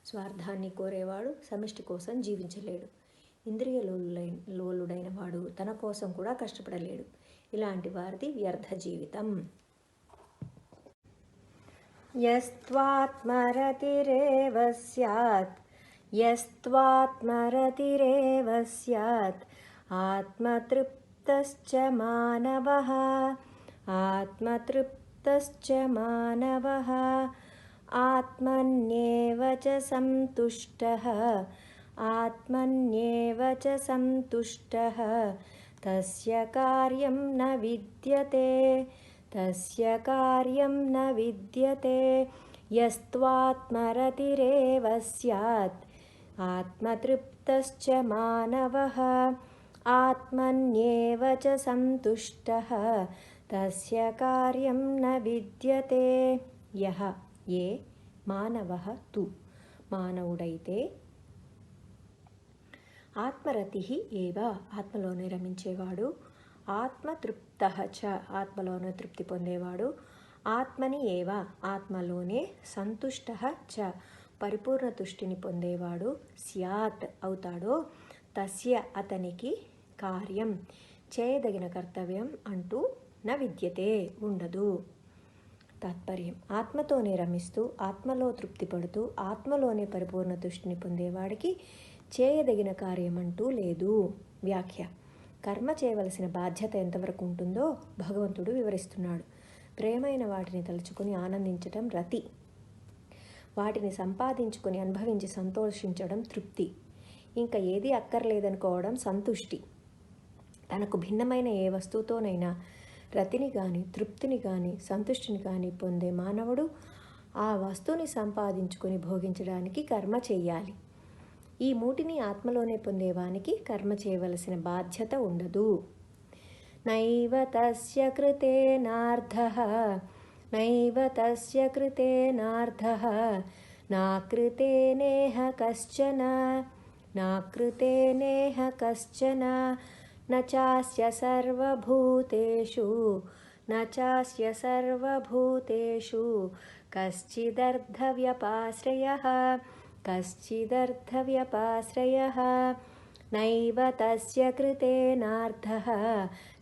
స్వార్థాన్ని కోరేవాడు సమిష్టి కోసం జీవించలేడు. ఇంద్రియలోలుడైన వాడు తన కోసం కూడా కష్టపడలేడు. ఇలాంటి వారిది వ్యర్థ జీవితం. యస్త్వాత్మరతిరేవ స్యాత్ ఆత్మతృప్తశ్చ మానవః ఆత్మన్యేవ చ సంతుష్టః తస్య కార్యం న విద్యతే యస్త్వాత్మరతిరేవ స్యాత్ ఆత్మతృప్తశ్చ మానవః ఆత్మన్యేవ చ సంతుష్టః తస్య కార్యం న విద్యతే. యః ఏ, మానవః తు మానవుడైతే, ఆత్మరతిః ఏవ ఆత్మలోనే రమించేవాడు, ఆత్మతృప్తః చ ఆత్మలోనే తృప్తి పొందేవాడు, ఆత్మని ఏవ ఆత్మలోనే సంతుష్టః చ పరిపూర్ణ తుష్టిని పొందేవాడు స్యాత్ అవుతాడో, తస్య అతనికి కార్యం చేయదగిన కర్తవ్యం అంటూ న విద్యతే ఉండదు. తాత్పర్యం: ఆత్మతోనే రమిస్తూ ఆత్మలో తృప్తి పడుతూ ఆత్మలోనే పరిపూర్ణ తుష్టిని పొందేవాడికి చేయదగిన కార్యం అంటూ లేదు. వ్యాఖ్య: కర్మ చేయవలసిన బాధ్యత ఎంతవరకు ఉంటుందో భగవంతుడు వివరిస్తున్నాడు. ప్రేమైన వాటిని తలుచుకొని ఆనందించటం రతి, వాటిని సంపాదించుకొని అనుభవించి సంతోషించడం తృప్తి, ఇంకా ఏది అక్కర్లేదనుకోవడం సంతుష్టి. తనకు భిన్నమైన ఏ వస్తువుతోనైనా రతిని కానీ తృప్తిని కానీ సంతుష్టిని కానీ పొందే మానవుడు ఆ వస్తువుని సంపాదించుకొని భోగించడానికి కర్మ చెయ్యాలి. ఈ మూటిని ఆత్మలోనే పొందేవానికి కర్మ చేయవలసిన బాధ్యత ఉండదు. నైవ తస్య కృతేనార్థః నాకృతేనేహ కశ్చన న చాస్య సర్వభూతేషు కశ్చిదర్థవ్యపాశ్రయః నైవ తస్య కృతేనార్థః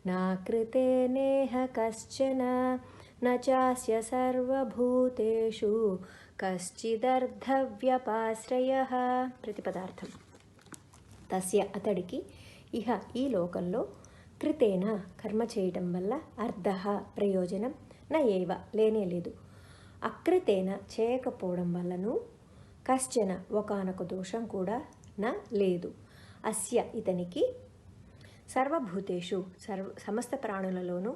నాకృతేనేహ కశ్చన న చాస్య సర్వభూతేషు కశ్చిదర్థవ్యపాశ్రయః. ప్రతిపదార్థం: తస్య అతడికి ఇహ ఈ లోకంలో కృతేన కర్మ చేయటం వల్ల అర్ధః ప్రయోజనం న ఏవ లేనే లేదు. అకృతేన చేయకపోవడం వల్లను కశ్చన ఒకానొక దోషం కూడా న లేదు. అస్య ఇతనికి సర్వభూతేషు సమస్త ప్రాణులలోనూ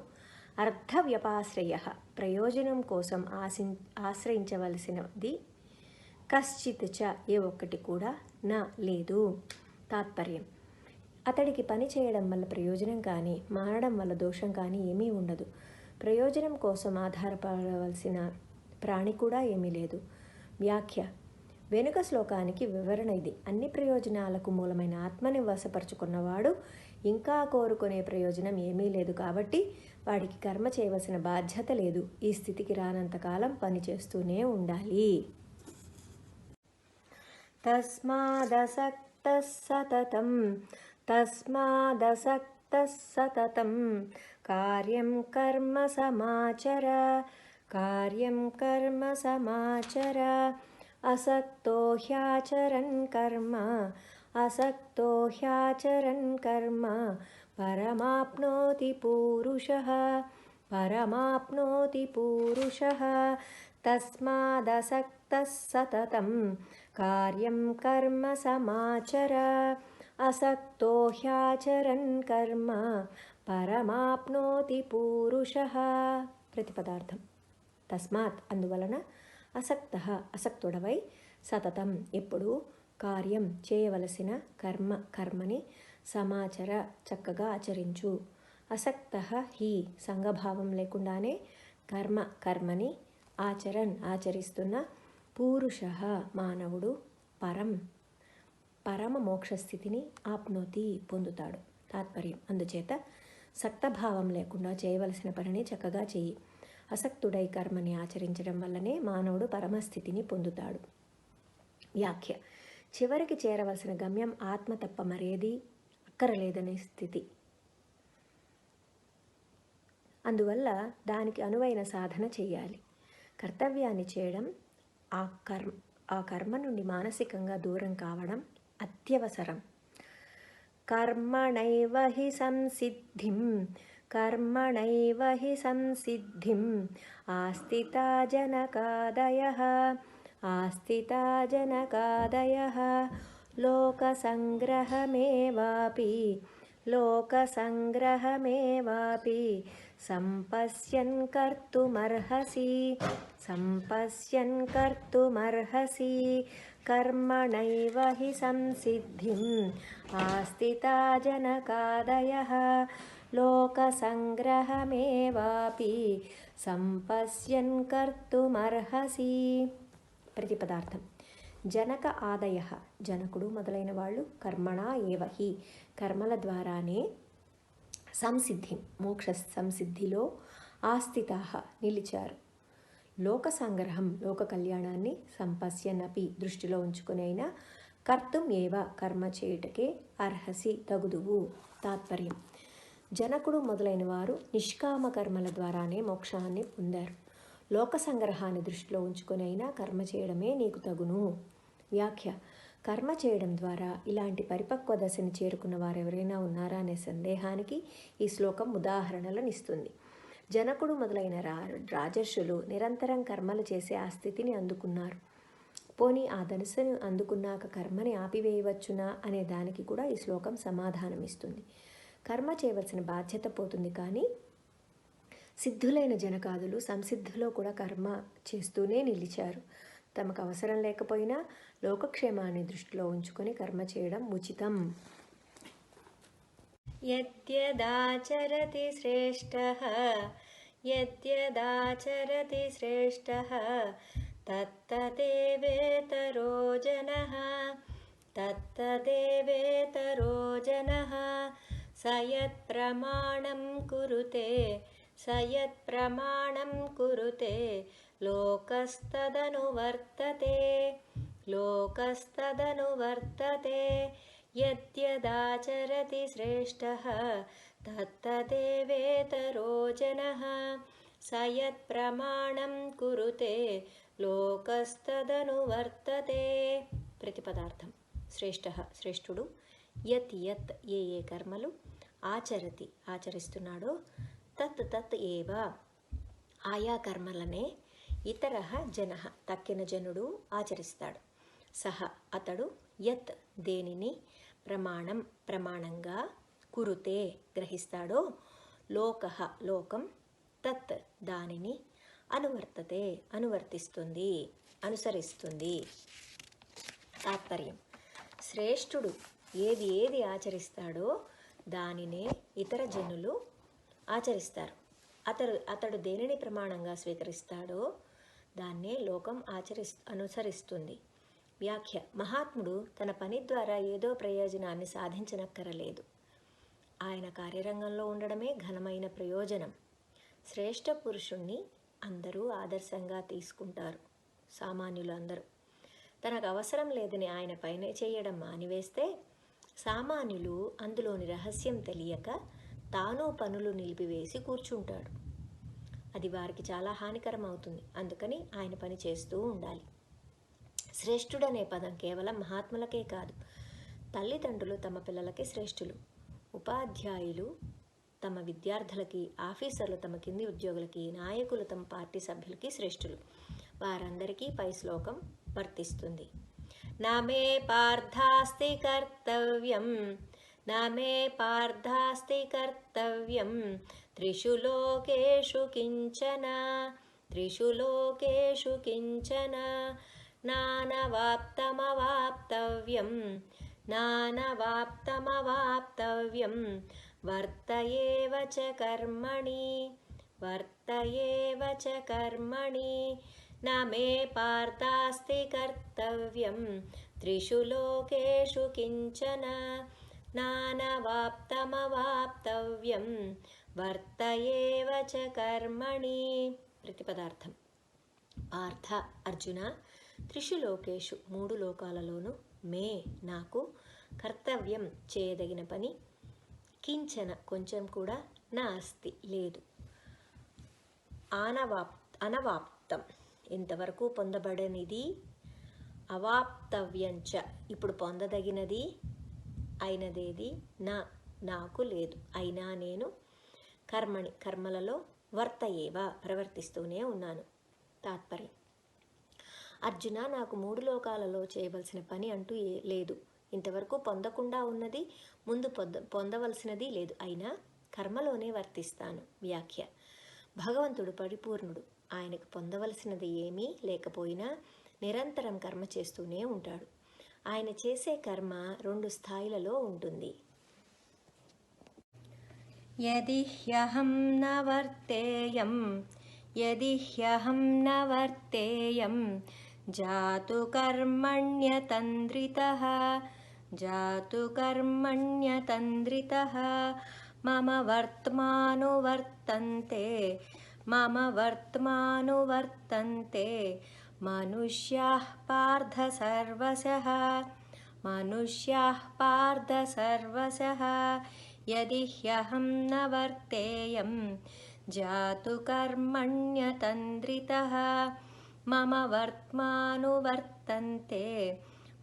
అర్థవ్యపాశ్రయ ప్రయోజనం కోసం ఆశ్రయించవలసినది కశ్చిత్ చ ఏ ఒక్కటి కూడా నా లేదు. తాత్పర్యం: అతడికి పని చేయడం వల్ల ప్రయోజనం కానీ మానడం వల్ల దోషం కానీ ఏమీ ఉండదు. ప్రయోజనం కోసం ఆధారపడవలసిన ప్రాణి కూడా ఏమీ లేదు. వ్యాఖ్య: వెనుక శ్లోకానికి వివరణ ఇది. అన్ని ప్రయోజనాలకు మూలమైన ఆత్మని వశపరుచుకున్నవాడు ఇంకా కోరుకునే ప్రయోజనం ఏమీ లేదు కాబట్టి వాడికి కర్మ చేయవలసిన బాధ్యత లేదు. ఈ స్థితికి రానంతకాలం పని చేస్తూనే ఉండాలి. తస్మాదసక్తః సతతం కార్యం కర్మ సమాచర అసక్తో హ్యాచరన్ కర్మ పరమాప్నోతి పూరుషః తస్మాదసక్తః సతతం కార్యం కర్మ సమాచర అసక్తో హ్యాచరన్ కర్మ పరమాప్నోతి పూరుషః. ప్రతిపదార్థం: తస్మాత్ అందువలన, అసక్తః అసక్తుడవై, సతతం ఎప్పుడు, కార్యం చేయవలసిన, కర్మని సమాచర చక్కగా ఆచరించు. అసక్తః హి సంఘభావం లేకుండానే కర్మని ఆచరిస్తున్న పూరుషః మానవుడు పరమ మోక్షస్థితిని ఆప్నోతి పొందుతాడు. తాత్పర్యం: అందుచేత సక్తభావం లేకుండా చేయవలసిన పనిని చక్కగా చెయ్యి. అసక్తుడై కర్మని ఆచరించడం వల్లనే మానవుడు పరమస్థితిని పొందుతాడు. వ్యాఖ్య: చివరికి చేరవలసిన గమ్యం ఆత్మ తప్ప మరేది అక్కరలేదనే స్థితి. అందువల్ల దానికి అనువైన సాధన చెయ్యాలి. కర్తవ్యాన్ని చేయడం, ఆ కర్మ నుండి మానసికంగా దూరం కావడం అత్యవసరం. కర్మణైవ హి సంసిద్ధిం ఆస్థితా జనకాదయః లోకసంగ్రహమేవాపి సంపశ్యన్ కర్తుమర్హసి. కర్మణైవ హి సంసిద్ధిం ఆస్థితా జనకాదయః లోకసంగ్రహమేవాపి సంపశ్యన్ కర్తుమర్హసి. ప్రతిపదార్థం: జనక ఆదయ జనకుడు మొదలైన వాళ్ళు కర్మణా ఏవ హి కర్మల ద్వారానే సంసిద్ధి మోక్ష సంసిద్ధిలో ఆస్థితాః నిలిచారు. లోక సంగ్రహం లోక కళ్యాణాన్ని సంపశ్యన్నపి దృష్టిలో ఉంచుకునైనా కర్తుం ఏవ కర్మ చేయుటకే అర్హసి తగుదువు. తాత్పర్యం: జనకుడు మొదలైన వారు నిష్కామ కర్మల ద్వారానే మోక్షాన్ని పొందారు. లోక సంగ్రహాన్ని దృష్టిలో ఉంచుకునైనా కర్మ చేయడమే నీకు తగును. వ్యాఖ్య: కర్మ చేయడం ద్వారా ఇలాంటి పరిపక్వ దశని చేరుకున్న వారెవరైనా ఉన్నారా అనే సందేహానికి ఈ శ్లోకం ఉదాహరణలను ఇస్తుంది. జనకుడు మొదలైన రాజర్షులు నిరంతరం కర్మలు చేసే ఆ స్థితిని అందుకున్నారు. పోనీ ఆ దశను అందుకున్నాక కర్మని ఆపివేయవచ్చునా అనే దానికి కూడా ఈ శ్లోకం సమాధానం ఇస్తుంది. కర్మ చేయవలసిన బాధ్యత పోతుంది, కానీ సిద్ధులైన జనకాదులు సంసిద్ధిలో కూడా కర్మ చేస్తూనే నిలిచారు. తమకు అవసరం లేకపోయినా లోకక్షేమాన్ని దృష్టిలో ఉంచుకొని కర్మ చేయడం ఉచితం. యద్యదాచరతి శ్రేష్టః తత్తదేవేతరో జనః సయత్ప్రమాణం కురుతే లోకస్తదనువర్తతే యద్యదాచరతి శ్రేష్టః తత్తదేవేతరో జనః సయత్ప్రమాణం కురుతే లోకస్తదనువర్తతే. ప్రతిపదార్థం: శ్రేష్ఠుడు యత్ యత్ ఏ ఏ కర్మలు ఆచరతి ఆచరిస్తున్నాడో తత్ తత్ ఏవ ఆయా కర్మలనే ఇతర జన తక్కిన జనుడు ఆచరిస్తాడు. సహ అతడు యత్ దేనిని ప్రమాణంగా కురుతే గ్రహిస్తాడో లోకః లోకం తత్ దానిని అనువర్తిస్తుంది అనుసరిస్తుంది. తాత్పర్యం: శ్రేష్ఠుడు ఏది ఆచరిస్తాడో దానినే ఇతర జనులు ఆచరిస్తారు. అతడు దేనిని ప్రమాణంగా స్వీకరిస్తాడో దాన్నే లోకం అనుసరిస్తుంది. వ్యాఖ్య: మహాత్ముడు తన పని ద్వారా ఏదో ప్రయోజనాన్ని సాధించనక్కరలేదు. ఆయన కార్యరంగంలో ఉండడమే ఘనమైన ప్రయోజనం. శ్రేష్ఠ పురుషుణ్ణి అందరూ ఆదర్శంగా తీసుకుంటారు. సామాన్యులు అందరూ తనకు అవసరం లేదని ఆయన పైన చేయడం మానివేస్తే సామాన్యులు అందులోని రహస్యం తెలియక తాను పనులు నిలిపివేసి కూర్చుంటాడు. అది వారికి చాలా హానికరం అవుతుంది. అందుకని ఆయన పని చేస్తూ ఉండాలి. శ్రేష్ఠుడనే పదం కేవలం మహాత్ములకే కాదు, తల్లిదండ్రులు తమ పిల్లలకి శ్రేష్ఠులు, ఉపాధ్యాయులు తమ విద్యార్థులకి, ఆఫీసర్లు తమ కింది ఉద్యోగులకి, నాయకులు తమ పార్టీ సభ్యులకి శ్రేష్ఠులు. వారందరికీ పై శ్లోకం వర్తిస్తుంది. నమే పార్థాస్తి కర్తవ్యం నమే పార్థాస్తి కర్తవ్యం త్రిషు లోకేషు కించన నానవాప్తమవాప్తవ్యం వర్త ఏవ చ కర్మణి నమే పార్థాస్తి కర్తవ్యం త్రిషు లోకేషు కించన నానవాప్తమవాప్తవ్యం వర్త ఏవ చ కర్మణి. ప్రతిపదార్థం: పార్థ అర్జున, త్రిషు లోకేషు మూడు లోకాలలోనూ మే నాకు కర్తవ్యం చేయదగిన పని కించన కొంచెం కూడా నాస్తి లేదు అనవాప్తం ఇంతవరకు పొందబడనిది అవాప్తవ్యంచ ఇప్పుడు పొందదగినది అయినదేది నాకు లేదు. అయినా నేను కర్మలలో వర్తయేవ ప్రవర్తిస్తూనే ఉన్నాను. తాత్పర్యం: అర్జున, నాకు మూడు లోకాలలో చేయవలసిన పని అంటూ లేదు. ఇంతవరకు పొందకుండా ఉన్నది, ముందు పొందవలసినది లేదు. అయినా కర్మలోనే వర్తిస్తాను. వ్యాఖ్య: భగవంతుడు పరిపూర్ణుడు. ఆయనకు పొందవలసినది ఏమీ లేకపోయినా నిరంతరం కర్మ చేస్తూనే ఉంటాడు. ఆయన చేసే కర్మ రెండు స్థాయిలలో ఉంటుంది. యది హ్యహం న వర్తేయం జాతు కర్మణ్యతంద్రితః మమ వర్త్మానువర్తంతే మనుష్యాః పార్థ సర్వశః యది హ్యహం న వర్తేయం జాతు కర్మణ్యతంద్రితః మమ వర్త్మానువర్తంతే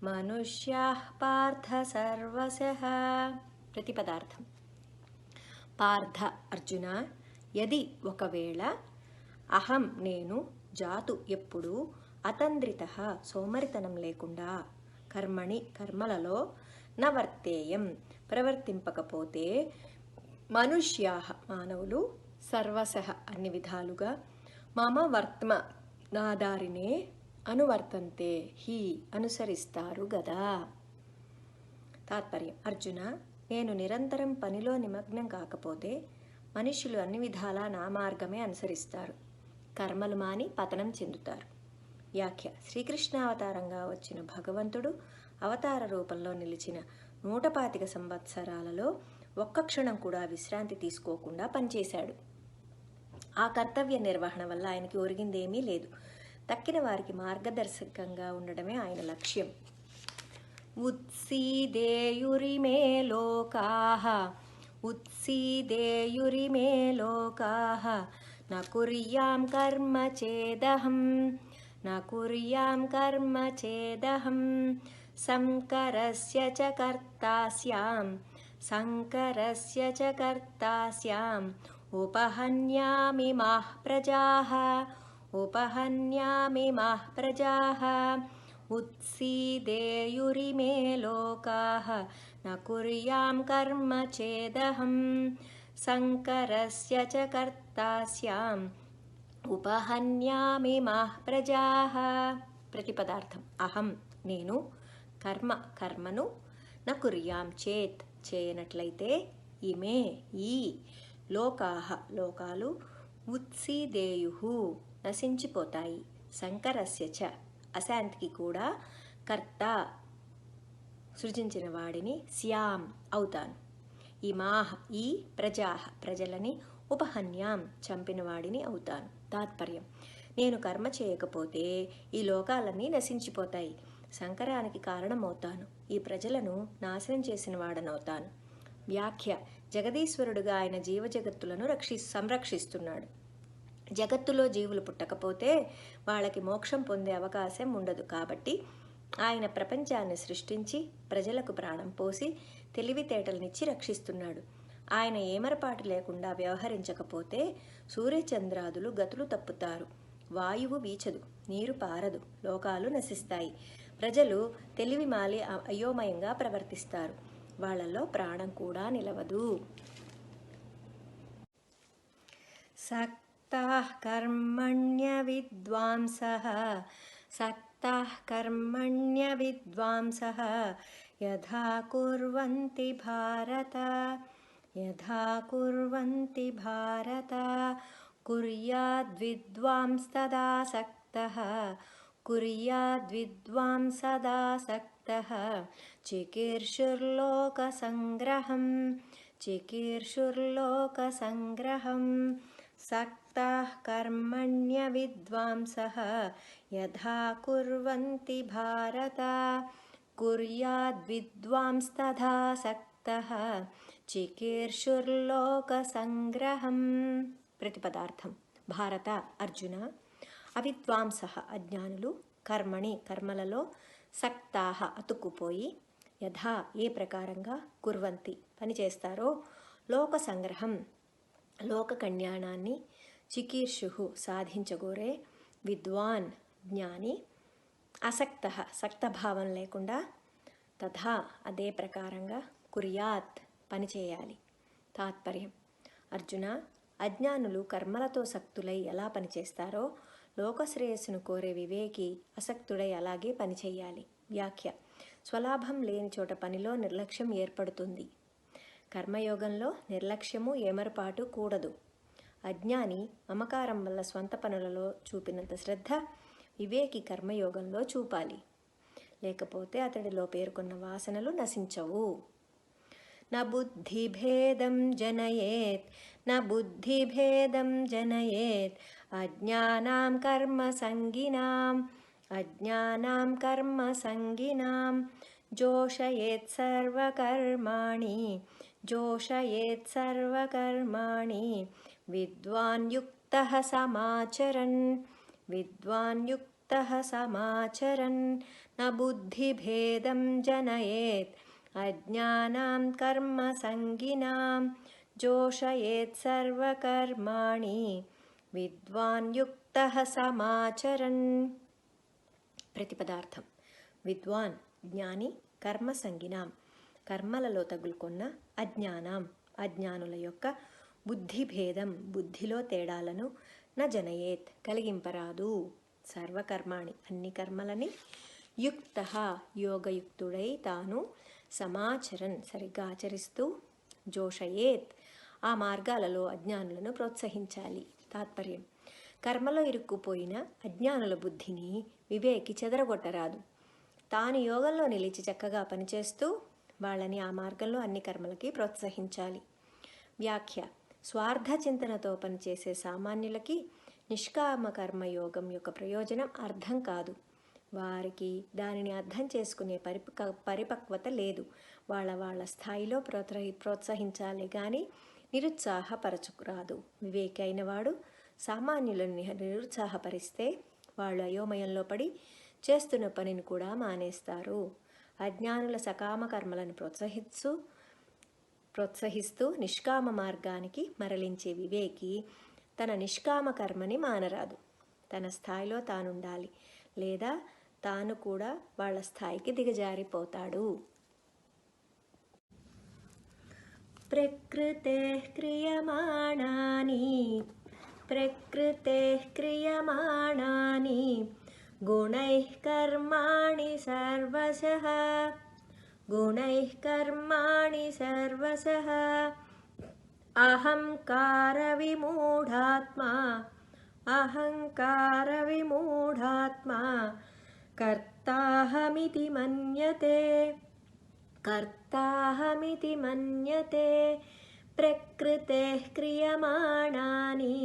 మనుష్యాః పార్థ సర్వశః. ప్రతిపదార్థం: పార్థ అర్జున, యది ఒకవేళ, అహం నేను, జాతు ఎప్పుడు, అతంద్రిత సోమరితనం లేకుండా, కర్మలలో నవర్తేయం ప్రవర్తింపకపోతే, మనుష్యాః మానవులు, సర్వశః అన్ని విధాలుగా, మమ వర్త్మ నా దారినే, అనువర్తంతే హి అనుసరిస్తారు గదా. తాత్పర్యం: అర్జున, నేను నిరంతరం పనిలో నిమగ్నం కాకపోతే మనుష్యులు అన్ని విధాలా నా మార్గమే అనుసరిస్తారు, కర్మలు మాని పతనం చెందుతారు. వ్యాఖ్య: శ్రీకృష్ణావతారంగా వచ్చిన భగవంతుడు అవతార రూపంలో నిలిచిన 125 సంవత్సరాలలో ఒక్క క్షణం కూడా విశ్రాంతి తీసుకోకుండా పనిచేశాడు. ఆ కర్తవ్య నిర్వహణ వల్ల ఆయనకి ఒరిగిందేమీ లేదు. తక్కిన వారికి మార్గదర్శకంగా ఉండడమే ఆయన లక్ష్యం. ఉత్సీదేయురిమే లోకాః న కుర్యాం కర్మ చేదహం సంకరస్య చ కర్తాస్యాం సంకరస్య చ కర్తాస్యాం ఉపహన్యామిమాః ప్రజాః ఉపహన్యామిమాః ప్రజాః ఉత్సీదేయురిమే లోకాః న కుర్యాం కర్మ చేదహం సంకరస్య చ కర్తాస్యాం ఉపహన్యామిమాః ప్రజాః. ప్రతిపదార్థం అహం నేను కర్మను న కుర్యాం చేత్ చేయనట్లయితే ఇమే ఈ లోకాలు ఉత్సీదేయు నశించిపోతాయి. సంకరస్య చ అశాంతికి కూడా కర్త సృజించిన వాడిని శ్యాం అవుతాను. ఇమాహ్ ఈ ప్రజలని ఉపహన్యాం చంపిన వాడిని అవుతాను. తాత్పర్యం నేను కర్మ చేయకపోతే ఈ లోకాలన్నీ నశించిపోతాయి. సంకరానికి కారణమవుతాను. ఈ ప్రజలను నాశనం చేసిన వాడనవుతాను. వ్యాఖ్య జగదీశ్వరుడుగా ఆయన జీవజగత్తులను సంరక్షిస్తున్నాడు. జగత్తులో జీవులు పుట్టకపోతే వాళ్ళకి మోక్షం పొందే అవకాశం ఉండదు. కాబట్టి ఆయన ప్రపంచాన్ని సృష్టించి ప్రజలకు ప్రాణం పోసి తెలివితేటలనిచ్చి రక్షిస్తున్నాడు. ఆయన ఏమరపాటు లేకుండా వ్యవహరించకపోతే సూర్యచంద్రాదులు గతులు తప్పుతారు. వాయువు వీచదు, నీరు పారదు, లోకాలు నశిస్తాయి. ప్రజలు తెలివి మాలి అయోమయంగా ప్రవర్తిస్తారు. వాళ్ళల్లో ప్రాణం కూడా నిలవదు. సక్తాః కర్మణ్య విద్వాంసః యథా కుర్వంతి భారత కుర్యాద్విద్వాంసదాసక్తః చికీర్షుర్లోకసంగ్రహం సక్తాః కర్మణ్య విద్వాంసః యథా కుర్వంతి భారత కుర్యాద్విద్వాంస్తదాసక్తః చికీర్షుర్లోకసంగ్రహం. ప్రతిపదార్థం భారత అర్జున అవిద్వాంసః అజ్ఞానులు కర్మలలో సక్తాః అతుక్కుపోయి యథా ఏ ప్రకారంగా కుర్వంతి పనిచేస్తారో లోక సంగ్రహం లోక కళ్యాణాన్ని చికీర్షు సాధించగోరే విద్వాన్ జ్ఞాని అసక్తః సక్తభావం లేకుండా తథా అదే ప్రకారంగా కుర్యాత్ పనిచేయాలి. తాత్పర్యం అర్జున అజ్ఞానులు కర్మలతో సక్తులై ఎలా పనిచేస్తారో లోకశ్రేయస్సును కోరే వివేకి అసక్తుడై అలాగే పనిచేయాలి. వ్యాఖ్య స్వలాభం లేని చోట పనిలో నిర్లక్ష్యం ఏర్పడుతుంది. కర్మయోగంలో నిర్లక్ష్యము ఏమరపాటు కూడదు. అజ్ఞాని మమకారం వల్ల స్వంత పనులలో చూపినంత శ్రద్ధ వివేకి కర్మయోగంలో చూపాలి. లేకపోతే అతడిలో పేర్కొన్న వాసనలు నశించవు. న బుద్ధిభేదం జనయేత్ అజ్ఞానాం కర్మ సంగినాం జోషయేత్ సర్వకర్మాణి విద్వాన్ యుక్తః సమాచరన్ న బుద్ధిభేదం జనయేత్ అజ్ఞానాం కర్మ సంగినాం జోషయేత్ సర్వకర్మాణి విద్వాన్ యుక్తః సమాచరన్. ప్రతిపదార్థం విద్వాన్ జ్ఞాని కర్మ సంగినాం కర్మలలో తగులుకొన్న అజ్ఞానుల యొక్క బుద్ధిభేదం బుద్ధిలో తేడాలను న జనయేత్ కలిగింపరాదు. సర్వకర్మాణి అన్ని కర్మలని యుక్తః యోగయుక్తుడై తాను సమాచరన్ సరిగ్గా ఆచరిస్తూ జోషయేత్ ఆ మార్గాలలో అజ్ఞానులను ప్రోత్సహించాలి. తాత్పర్యం కర్మలో ఇరుక్కుపోయిన అజ్ఞానుల బుద్ధిని వివేకి చెదరగొట్టరాదు. తాను యోగంలో నిలిచి చక్కగా పనిచేస్తూ వాళ్ళని ఆ మార్గంలో అన్ని కర్మలకి ప్రోత్సహించాలి. వ్యాఖ్య స్వార్థ చింతనతో పనిచేసే సామాన్యులకి నిష్కామ కర్మయోగం యొక్క ప్రయోజనం అర్థం కాదు. వారికి దానిని అర్థం చేసుకునే పరిపక్వత లేదు. వాళ్ళ స్థాయిలో ప్రోత్సహించాలి కానీ నిరుత్సాహపరచుకురాదు. వివేకి అయిన వాడు సామాన్యులను నిరుత్సాహపరిస్తే వాళ్ళు అయోమయంలో పడి చేస్తున్న పనిని కూడా మానేస్తారు. అజ్ఞానుల సకామ కర్మలను ప్రోత్సహిస్తూ నిష్కామ మార్గానికి మరలించే వివేకి తన నిష్కామ కర్మని మానరాదు. తన స్థాయిలో తానుండాలి, లేదా తాను కూడా వాళ్ళ స్థాయికి దిగజారిపోతాడు. ప్రకృతేః క్రియమాణాని గుణైః కర్మాణి సర్వశః అహంకార విమూఢాత్మా కర్తాహమితి మన్యతే. ప్రకృతేః క్రియమాణాని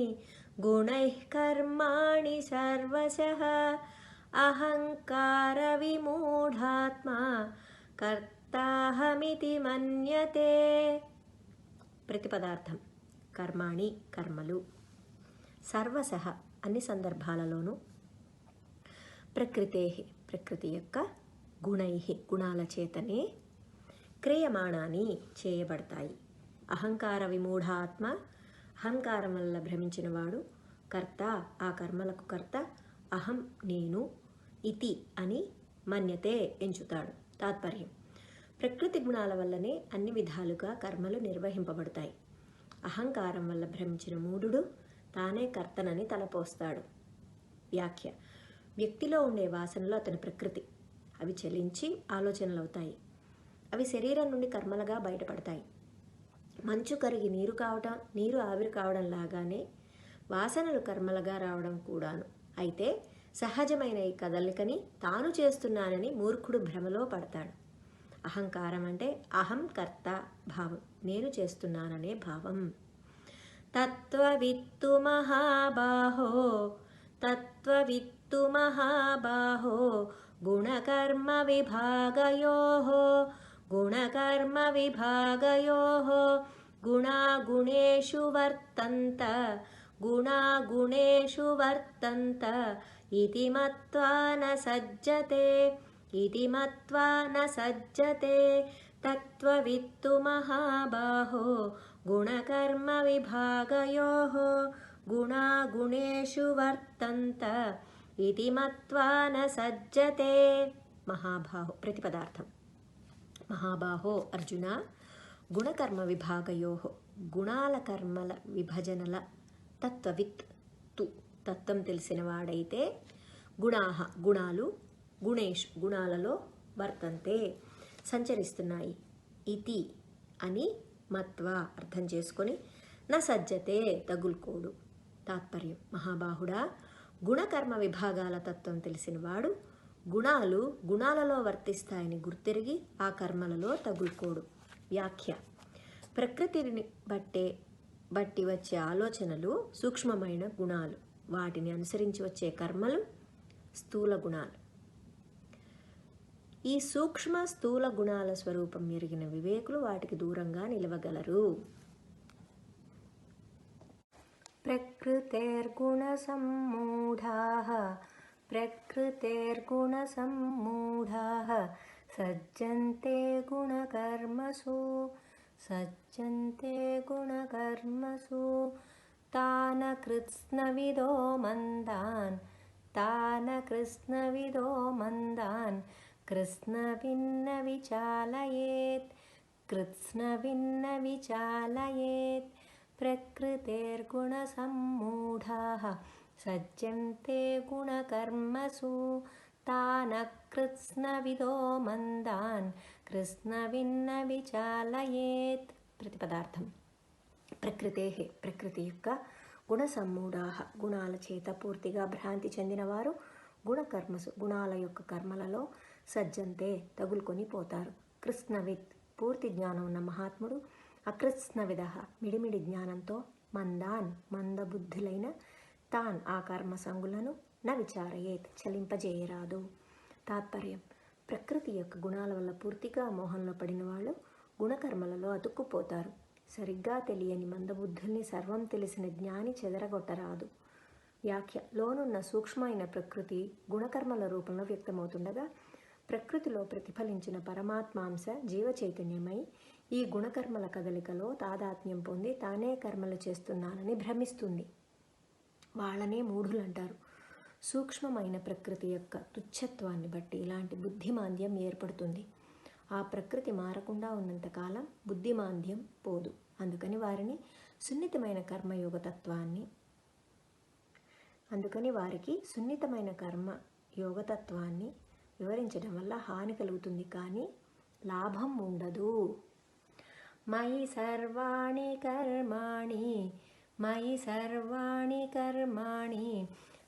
గుణైః కర్మాణి సర్వశః అహంకార విమూఢాత్మా కర్తాహమితి మన్యతే. ప్రతిపదార్థం: కర్మాణి కర్మలు, సర్వశః అన్ని సందర్భాలలోనూ, ప్రకృతే ప్రకృతి యొక్క, గుణై గుణాల చేతనే, క్రియమాణాని చేయబడతాయి. అహంకార విమూఢాత్మ అహంకారం వల్ల భ్రమించినవాడు, కర్త ఆ కర్మలకు కర్త, అహం నేను, ఇతి అని మన్యతే ఎంచుతాడు. తాత్పర్యం: ప్రకృతి గుణాల వల్లనే అన్ని విధాలుగా కర్మలు నిర్వహింపబడతాయి. అహంకారం వల్ల భ్రమించిన మూఢుడు తానే కర్తనని తలపోస్తాడు. వ్యాఖ్య: వ్యక్తిలో ఉండే వాసనలు అతని ప్రకృతి. అవి చలించి ఆలోచనలవుతాయి. అవి శరీరం నుండి కర్మలుగా బయటపడతాయి. మంచు కరిగి నీరు ఆవిరి కావడం లాగానే వాసనలు కర్మలుగా రావడం కూడాను. అయితే సహజమైన ఈ కదలికని తాను చేస్తున్నానని మూర్ఖుడు భ్రమలో పడతాడు. అహంకారం అంటే అహం కర్త భావం, నేను చేస్తున్నాననే భావం. తత్వవిత్తు మహాబాహో గుణకర్మ విభాగయోః గుణాగుణేషు వర్తంత ఇతి మత్వా న సజ్జతే. తత్వవిత్తు మహాబాహో గుణకర్మ విభాగయోః గుణాగుణేషు వర్తంత ఇతి మత్వా న సజ్జతే. మహాబాహో ప్రతిపదార్థం: మహాబాహో అర్జున, గుణకర్మ విభాగయోః గుణాల కర్మల విభజనల తత్వవిత్ తత్వం తెలిసిన వాడైతే, గుణాహ గుణాలు, గుణేషు గుణాలలో, వర్తంతే సంచరిస్తున్నాయి, ఇతి అని మత్వ అర్థం చేసుకొని, న సజ్జతే తగులుకోడు. తాత్పర్యం: మహాబాహుడా, గుణకర్మ విభాగాల తత్వం తెలిసినవాడు గుణాలు గుణాలలో వర్తిస్తాయని గుర్తిరిగి ఆ కర్మలలో తగులుకోడు. వ్యాఖ్య: ప్రకృతిని బట్టి వచ్చే ఆలోచనలు సూక్ష్మమైన గుణాలు, వాటిని అనుసరించి వచ్చే కర్మలు స్థూల గుణాలు. ఈ సూక్ష్మ స్థూల గుణాల స్వరూపం ఎరిగిన వివేకులు వాటికి దూరంగా నిలవగలరు. ప్రకృతేర్గుణసమ్మూఢాః సజ్జంతే గుణకర్మసు తాన కృత్స్నవిదో మందాన్ కృత్స్నవిన్న విచాలయేత్. ప్రకృతేర్గుణసమ్మూఢాః సజ్జంతే గుణకర్మసు తాన కృత్స్నవిదో మందాన్ కృత్స్నవిన్న విచాలయేత్. ప్రతిపదార్థం: ప్రకృతే ప్రకృతి యొక్క, గుణసమ్మూఢాః గుణాల చేత పూర్తిగా భ్రాంతి చెందినవారు, గుణకర్మసు గుణాల యొక్క కర్మలలో సజ్జంతే తగులుకొని పోతారు. కృత్స్నవిత్ పూర్తి జ్ఞానం ఉన్న మహాత్ముడు, అకృత్స్నవిద మిడిమిడి జ్ఞానంతో, మందాన్ మందబుద్ధులైన, తాన్ ఆ కర్మ సంగులను న విచారయేత్ చలింపజేయరాదు. తాత్పర్యం: ప్రకృతి యొక్క గుణాల వల్ల పూర్తిగా మోహంలో పడిన వాళ్ళు గుణకర్మలలో అతుక్కుపోతారు. సరిగ్గా తెలియని మందబుద్ధుల్ని సర్వం తెలిసిన జ్ఞాని చెదరగొట్టరాదు. వ్యాఖ్య: లోనున్న సూక్ష్మమైన ప్రకృతి గుణకర్మల రూపంలో వ్యక్తమవుతుండగా ప్రకృతిలో ప్రతిఫలించిన పరమాత్మాంశ జీవ చైతన్యమై ఈ గుణకర్మల కదలికలో తాదాత్మ్యం పొంది తానే కర్మలు చేస్తున్నానని భ్రమిస్తుంది. వాళ్ళనే మూఢులంటారు. సూక్ష్మమైన ప్రకృతి యొక్క తుచ్చత్వాన్ని బట్టి ఇలాంటి బుద్ధిమాంద్యం ఏర్పడుతుంది. ఆ ప్రకృతి మారకుండా ఉన్నంతకాలం బుద్ధిమాంద్యం పోదు. అందుకని వారికి సున్నితమైన కర్మ యోగతత్వాన్ని వివరించడం వల్ల హాని కలుగుతుంది, కానీ లాభం ఉండదు. మయి సర్వాణి కర్మాణి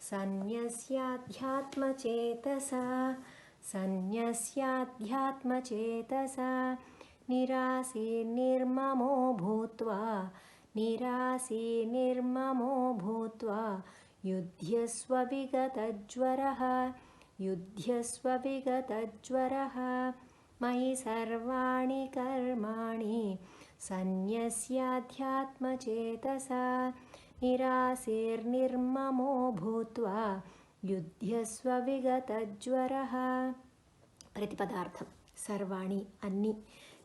సన్యస్యాధ్యాత్మచేతసా నిరాశీర్నిర్మమో భూత్వా యుధ్యస్వ విగతజ్వరః మయి సర్వాణి కర్మాణి సన్యస్యాధ్యాత్మచేతసా నిరాశీర్నిర్మమో భూత్వా యుధ్యస్వ విగతజ్వరః. ప్రతిపదార్థం. సర్వాణి అన్ని,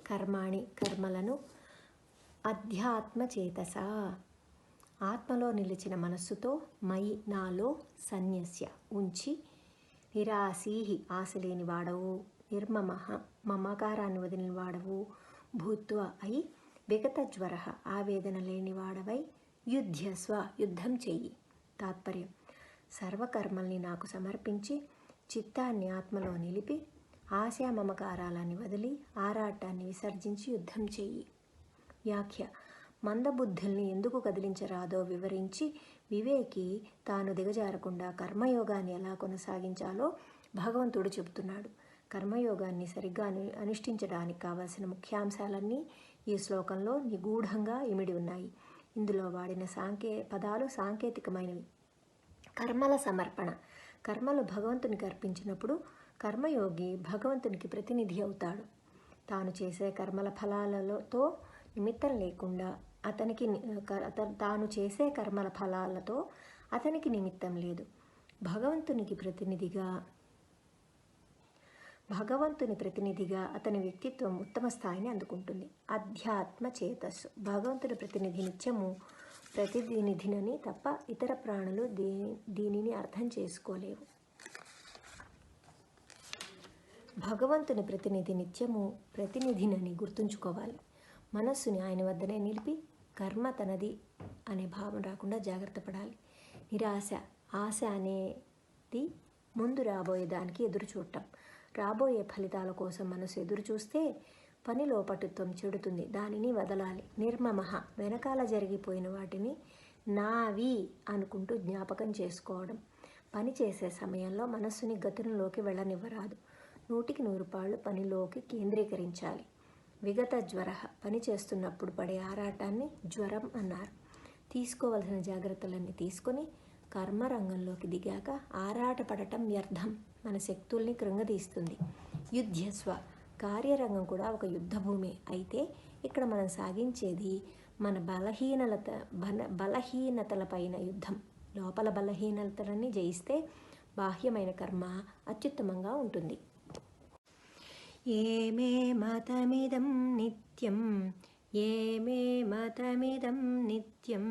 కర్మాణి కర్మలను, అధ్యాత్మచేతసా ఆత్మలో నిలిచిన మనస్సుతో, మయి నాలో, సన్యస్య ఉంచి, నిరాశీహి ఆశలేని వాడవు, నిర్మమః మమకారాన్ని వదిలిన వాడవు, భూత్వ అయి, విగతజ్వర ఆవేదన లేని వాడవై, యుధ్యస్వ యుద్ధం చెయ్యి. తాత్పర్యం: సర్వకర్మల్ని నాకు సమర్పించి చిత్తాన్ని ఆత్మలో నిలిపి ఆశా మమకారాలని వదిలి ఆరాటాన్ని విసర్జించి యుద్ధం చెయ్యి. వ్యాఖ్య: మందబుద్ధుల్ని ఎందుకు కదిలించరాదో వివరించి వివేకి తాను దిగజారకుండా కర్మయోగాన్ని ఎలా కొనసాగించాలో భగవంతుడు చెబుతున్నాడు. కర్మయోగాన్ని సరిగ్గా అనుష్ఠించడానికి కావలసిన ముఖ్యాంశాలన్నీ ఈ శ్లోకంలో నిగూఢంగా ఇమిడి ఉన్నాయి. ఇందులో వాడిన పదాలు సాంకేతికమైనవి. కర్మల సమర్పణ. కర్మలు భగవంతునికి అర్పించినప్పుడు కర్మయోగి భగవంతునికి ప్రతినిధి అవుతాడు. తాను చేసే కర్మల ఫలాలతో నిమిత్తం లేకుండా తాను చేసే కర్మల ఫలాలతో అతనికి నిమిత్తం లేదు. భగవంతుని ప్రతినిధిగా అతని వ్యక్తిత్వం ఉత్తమ స్థాయిని అందుకుంటుంది. అధ్యాత్మ చేతస్సు. భగవంతుని ప్రతినిధినని తప్ప ఇతర ప్రాణులు దీనిని అర్థం చేసుకోలేవు. భగవంతుని ప్రతినిధినని గుర్తుంచుకోవాలి. మనస్సుని ఆయన వద్దనే నిలిపి కర్మ తనది అనే భావం రాకుండా జాగ్రత్త పడాలి. నిరాశ. ఆశ అనేది ముందు రాబోయే దానికి ఎదురు చూడటం. రాబోయే ఫలితాల కోసం మనసు ఎదురు చూస్తే పనిలో పటుత్వం చెడుతుంది, దానిని వదలాలి. నిర్మమః. వెనకాల జరిగిపోయిన వాటిని నావి అనుకుంటూ జ్ఞాపకం చేసుకోవడం. పని చేసే సమయంలో మనస్సుని గతుల్లోకి వెళ్ళనివ్వరాదు. 100కి 100 పనిలోకి కేంద్రీకరించాలి. విగత జ్వర. పని చేస్తున్నప్పుడు పడే ఆరాటాన్ని జ్వరం అన్నారు. తీసుకోవలసిన జాగ్రత్తలన్నీ తీసుకొని కర్మరంగంలోకి దిగాక ఆరాటపడటం వ్యర్థం, మన శక్తుల్ని కృంగదీస్తుంది. యుధ్యస్వ. కార్యరంగం కూడా ఒక యుద్ధభూమి. అయితే ఇక్కడ మనం సాగించేది మన బలహీనతలపైన యుద్ధం. లోపల బలహీనతలన్నీ జయిస్తే బాహ్యమైన కర్మ అత్యుత్తమంగా ఉంటుంది. ఏమే మతమిదం నిత్యం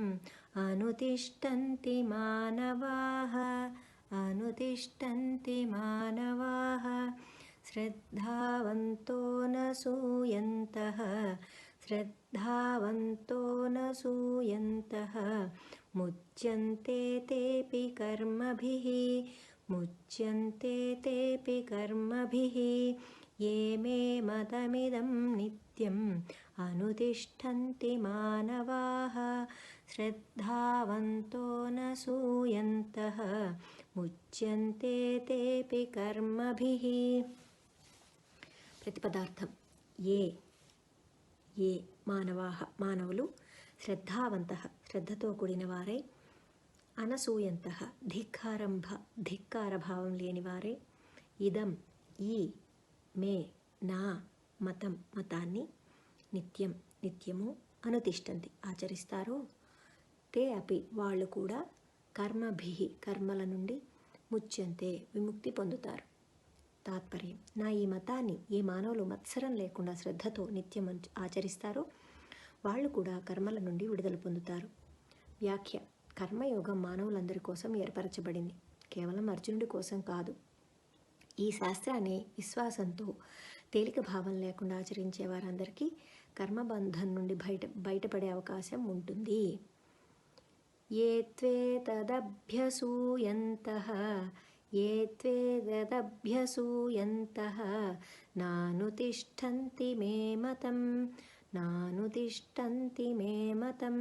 అనుతిష్టంతి మానవాః శ్రద్ధావంతో న సూయంతః ముచ్యంతే తేపి కర్మభిః ఏ మే మతమిదం నిత్యం అనుతిష్టంతి మానవాః శ్రద్ధావంతో న సూయంతః ముచ్యంతే తేపి కర్మభిః. ప్రతిపదార్థం. ఏ మానవులు శ్రద్ధావంతః శ్రద్ధతో కూడిన వారై, అనసూయంతః ధిక్కారభావం లేనివారై, ఇదం ఈ మే నా మతాన్ని నిత్యము అనుతిష్టంతి ఆచరిస్తారో, తే అపి వాళ్ళు కూడా కర్మల నుండి ముచ్యంతే విముక్తి పొందుతారు. తాత్పర్యం: నా ఈ మతాన్ని ఏ మానవులు మత్సరం లేకుండా శ్రద్ధతో నిత్యం ఆచరిస్తారో వాళ్ళు కూడా కర్మల నుండి విడుదల పొందుతారు. వ్యాఖ్య: కర్మయోగం మానవులందరి కోసం ఏర్పరచబడింది, కేవలం అర్జునుడి కోసం కాదు. ఈ శాస్త్రాన్ని విశ్వాసంతో తేలిక భావం లేకుండా ఆచరించే వారందరికీ కర్మబంధం నుండి బయటపడే అవకాశం ఉంటుంది. ఏ త్వేతదభ్యసూయంతః నానుతిష్ఠంతి మే మతం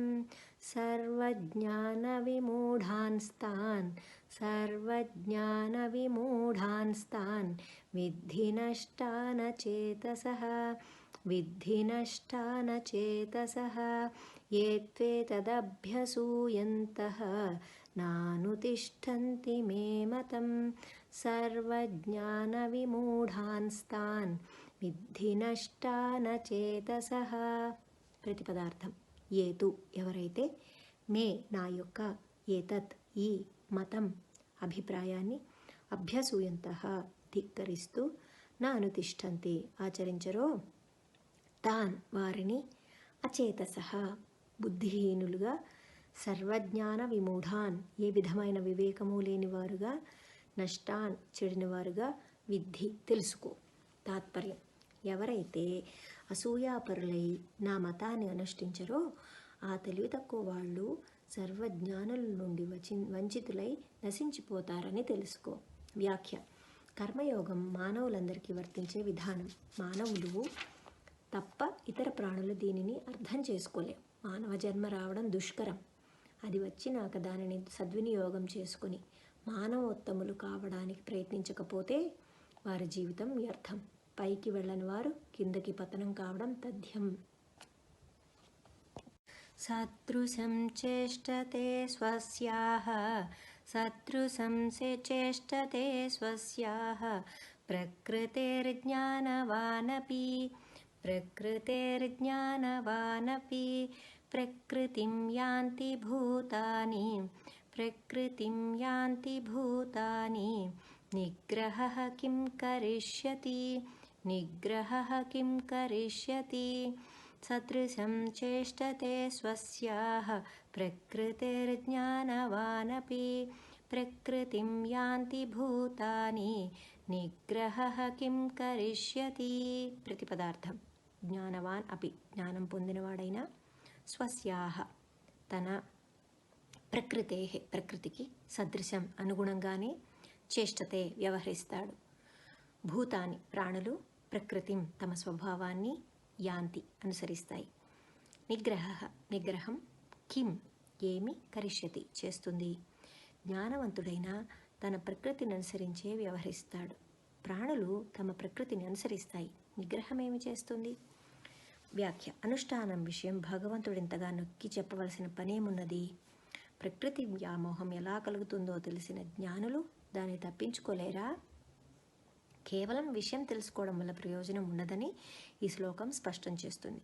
సర్వజ్ఞానవిమూఢాన్స్తాన్ విద్ధి నష్టాన చేతసః ఏ త్వేతదభ్యసూయంతః నానుతిష్ఠంతి మే మతం సర్వజ్ఞానవిమూఢాన్స్తాన్ విద్ధి నష్టాన చేతసః. ప్రతిపదార్థం: ఏతు ఎవరైతే, మే నా యొక్క, ఏతత్ ఈ, మతం అభిప్రాయాన్ని, అభ్యసూయంతః ధిక్కరిస్తూ, నా అనుతిష్ఠంతి ఆచరించరో, తాన్ వారిని, అచేతసః బుద్ధిహీనులుగా, సర్వజ్ఞాన విమూఢాన్ ఏ విధమైన వివేకము లేనివారుగా, నష్టాన్ చెడినవారుగా, విద్ధి తెలుసుకో. తాత్పర్యం: ఎవరైతే అసూయాపరులై నా మతాన్ని అనుష్ఠించరో ఆ తెలివి తక్కువ వాళ్ళు సర్వజ్ఞానుల నుండి వంచితులై నశించిపోతారని తెలుసుకో. వ్యాఖ్య: కర్మయోగం మానవులందరికీ వర్తించే విధానం. మానవులు తప్ప ఇతర ప్రాణులు దీనిని అర్థం చేసుకోలేం. మానవ జన్మ రావడం దుష్కరం. అది వచ్చినాక దానిని సద్వినియోగం చేసుకుని మానవోత్తములు కావడానికి ప్రయత్నించకపోతే వారి జీవితం వ్యర్థం. పైకి వెళ్ళని వారు కిందకి పతనం కావడం తథ్యం. శత్రుసం చేష్టతే స్వస్యాః ప్రకృతిర్జ్ఞానవానపి ప్రకృతిం యాంతి భూతాని నిగ్రహః కిం కరిష్యతి సదృశం చేష్టతే స్వస్యాః ప్రకృతిర్జ్ఞానవానపి ప్రకృతిం యాంతి భూతాని నిగ్రహః కిం కరిష్యతి. ప్రతిపదార్థం: జ్ఞానవాన్ అపి జ్ఞానం పొందినవాడైనా, స్వస్యాః తన, ప్రకృతికి సదృశం అనుగుణంగానే, చేష్టతే వ్యవహరిస్తాడు, భూతాని ప్రాణులు, ప్రకృతిం తమ స్వభావాన్ని, యాంతి అనుసరిస్తాయి, నిగ్రహం కిం ఏమి, కరిష్యతి చేస్తుంది. జ్ఞానవంతుడైన తన ప్రకృతిని అనుసరించే వ్యవహరిస్తాడు. ప్రాణులు తమ ప్రకృతిని అనుసరిస్తాయి. నిగ్రహం ఏమి చేస్తుంది? వ్యాఖ్య: అనుష్ఠానం విషయం భగవంతుడింతగా నొక్కి చెప్పవలసిన పనేమున్నది? ప్రకృతి వ్యామోహం ఎలా కలుగుతుందో తెలిసిన జ్ఞానులు దాన్ని తప్పించుకోలేరా? కేవలం విషయం తెలుసుకోవడం వల్ల ప్రయోజనం ఉండదని ఈ శ్లోకం స్పష్టం చేస్తుంది.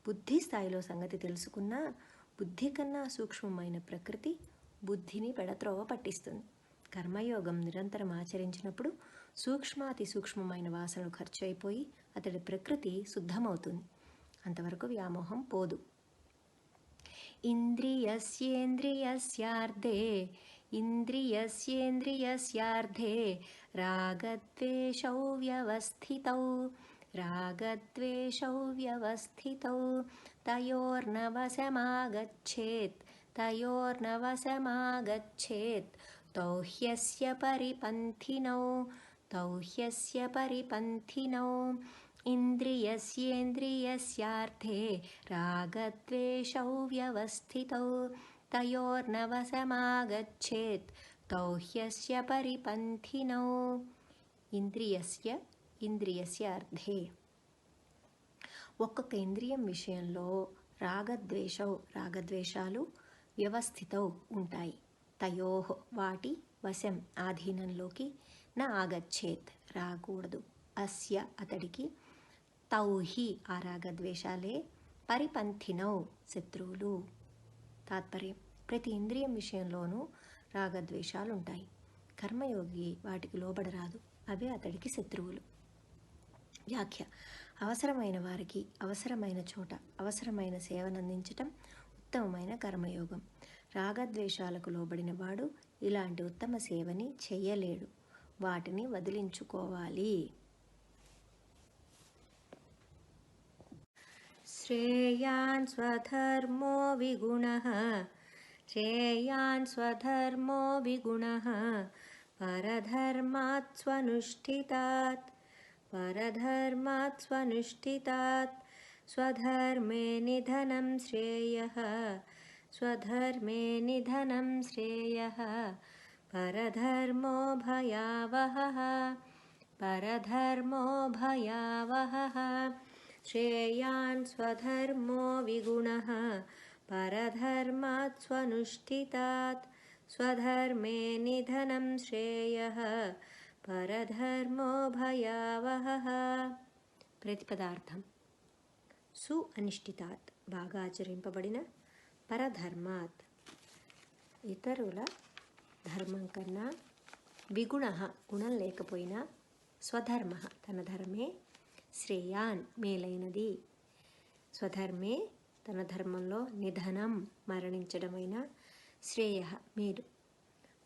బుద్ధి స్థాయిలో సంగతి తెలుసుకున్నా బుద్ధి కన్నా సూక్ష్మమైన ప్రకృతి బుద్ధిని పెడత్రోవ పట్టిస్తుంది. కర్మయోగం నిరంతరం ఆచరించినప్పుడు సూక్ష్మాతి సూక్ష్మమైన వాసనలు ఖర్చు అయిపోయి అతడి ప్రకృతి శుద్ధమవుతుంది. అంతవరకు వ్యామోహం పోదు. ఇంద్రియస్యేంద్రియస్యార్థే రాగద్వేషౌ వ్యవస్థితౌ తయోర్నవశమాగచ్చేత్ తౌ హ్యస్య పరిపంథినౌ ఇంద్రియస్యేంద్రియస్యార్థే రాగద్వేషౌ వ్యవస్థితౌ తయోర్నవశమాగచ్చేత్ తౌ హ్యస్య పరిపంథినౌ. ఇంద్రియస్య అర్థే ఒక్కొక్క ఇంద్రియం విషయంలో రాగద్వేషాలు వ్యవస్థితౌ ఉంటాయి. తయోః వాటి వశం ఆధీనంలోకి నా ఆగచ్చేత్ రాకూడదు. అస్య అతడికి తౌహి ఆ రాగద్వేషాలే పరిపంథినౌ శత్రువులు. తాత్పర్యం: ప్రతి ఇంద్రియం విషయంలోనూ రాగద్వేషాలుంటాయి. కర్మయోగి వాటికి లోబడరాదు. అవే అతడికి శత్రువులు. వ్యాఖ్య: అవసరమైన వారికి అవసరమైన చోట అవసరమైన సేవనందించటం ఉత్తమమైన కర్మయోగం. రాగద్వేషాలకు లోబడిన వాడు ఇలాంటి ఉత్తమ సేవని చెయ్యలేడు. వాటిని వదిలించుకోవాలి. శ్రేయాన్ స్వధర్మో విగుణః శ్రేయాన్ స్వధర్మో విగుణః పరధర్మాత్ స్వనుష్ఠితాత్ పరధర్మాత్ స్వనుష్ఠితాత్ స్వధర్మే నిధనం శ్రేయః స్వధర్మే నిధనం శ్రేయః పరధర్మో భయావహః పరధర్మో భయావహః శ్రేయాన్ స్వధర్మో విగుణః పరధర్మాత్ స్వనుష్ఠితాత్ స్వధర్మే నిధనం శ్రేయః పరధర్మో భయావహః. ప్రతిపదార్థం: సు అనిష్ఠితాత్ బాగా ఆచరింపబడిన, పరధర్మాత్ ఇతరుల ధర్మం కన్నా, విగుణ గుణం లేకపోయినా, స్వధర్మ తన ధర్మే, శ్రేయాన్ మేలైనది, స్వధర్మే తన ధర్మంలో, నిధనం మరణించడమైన, శ్రేయ మేలు,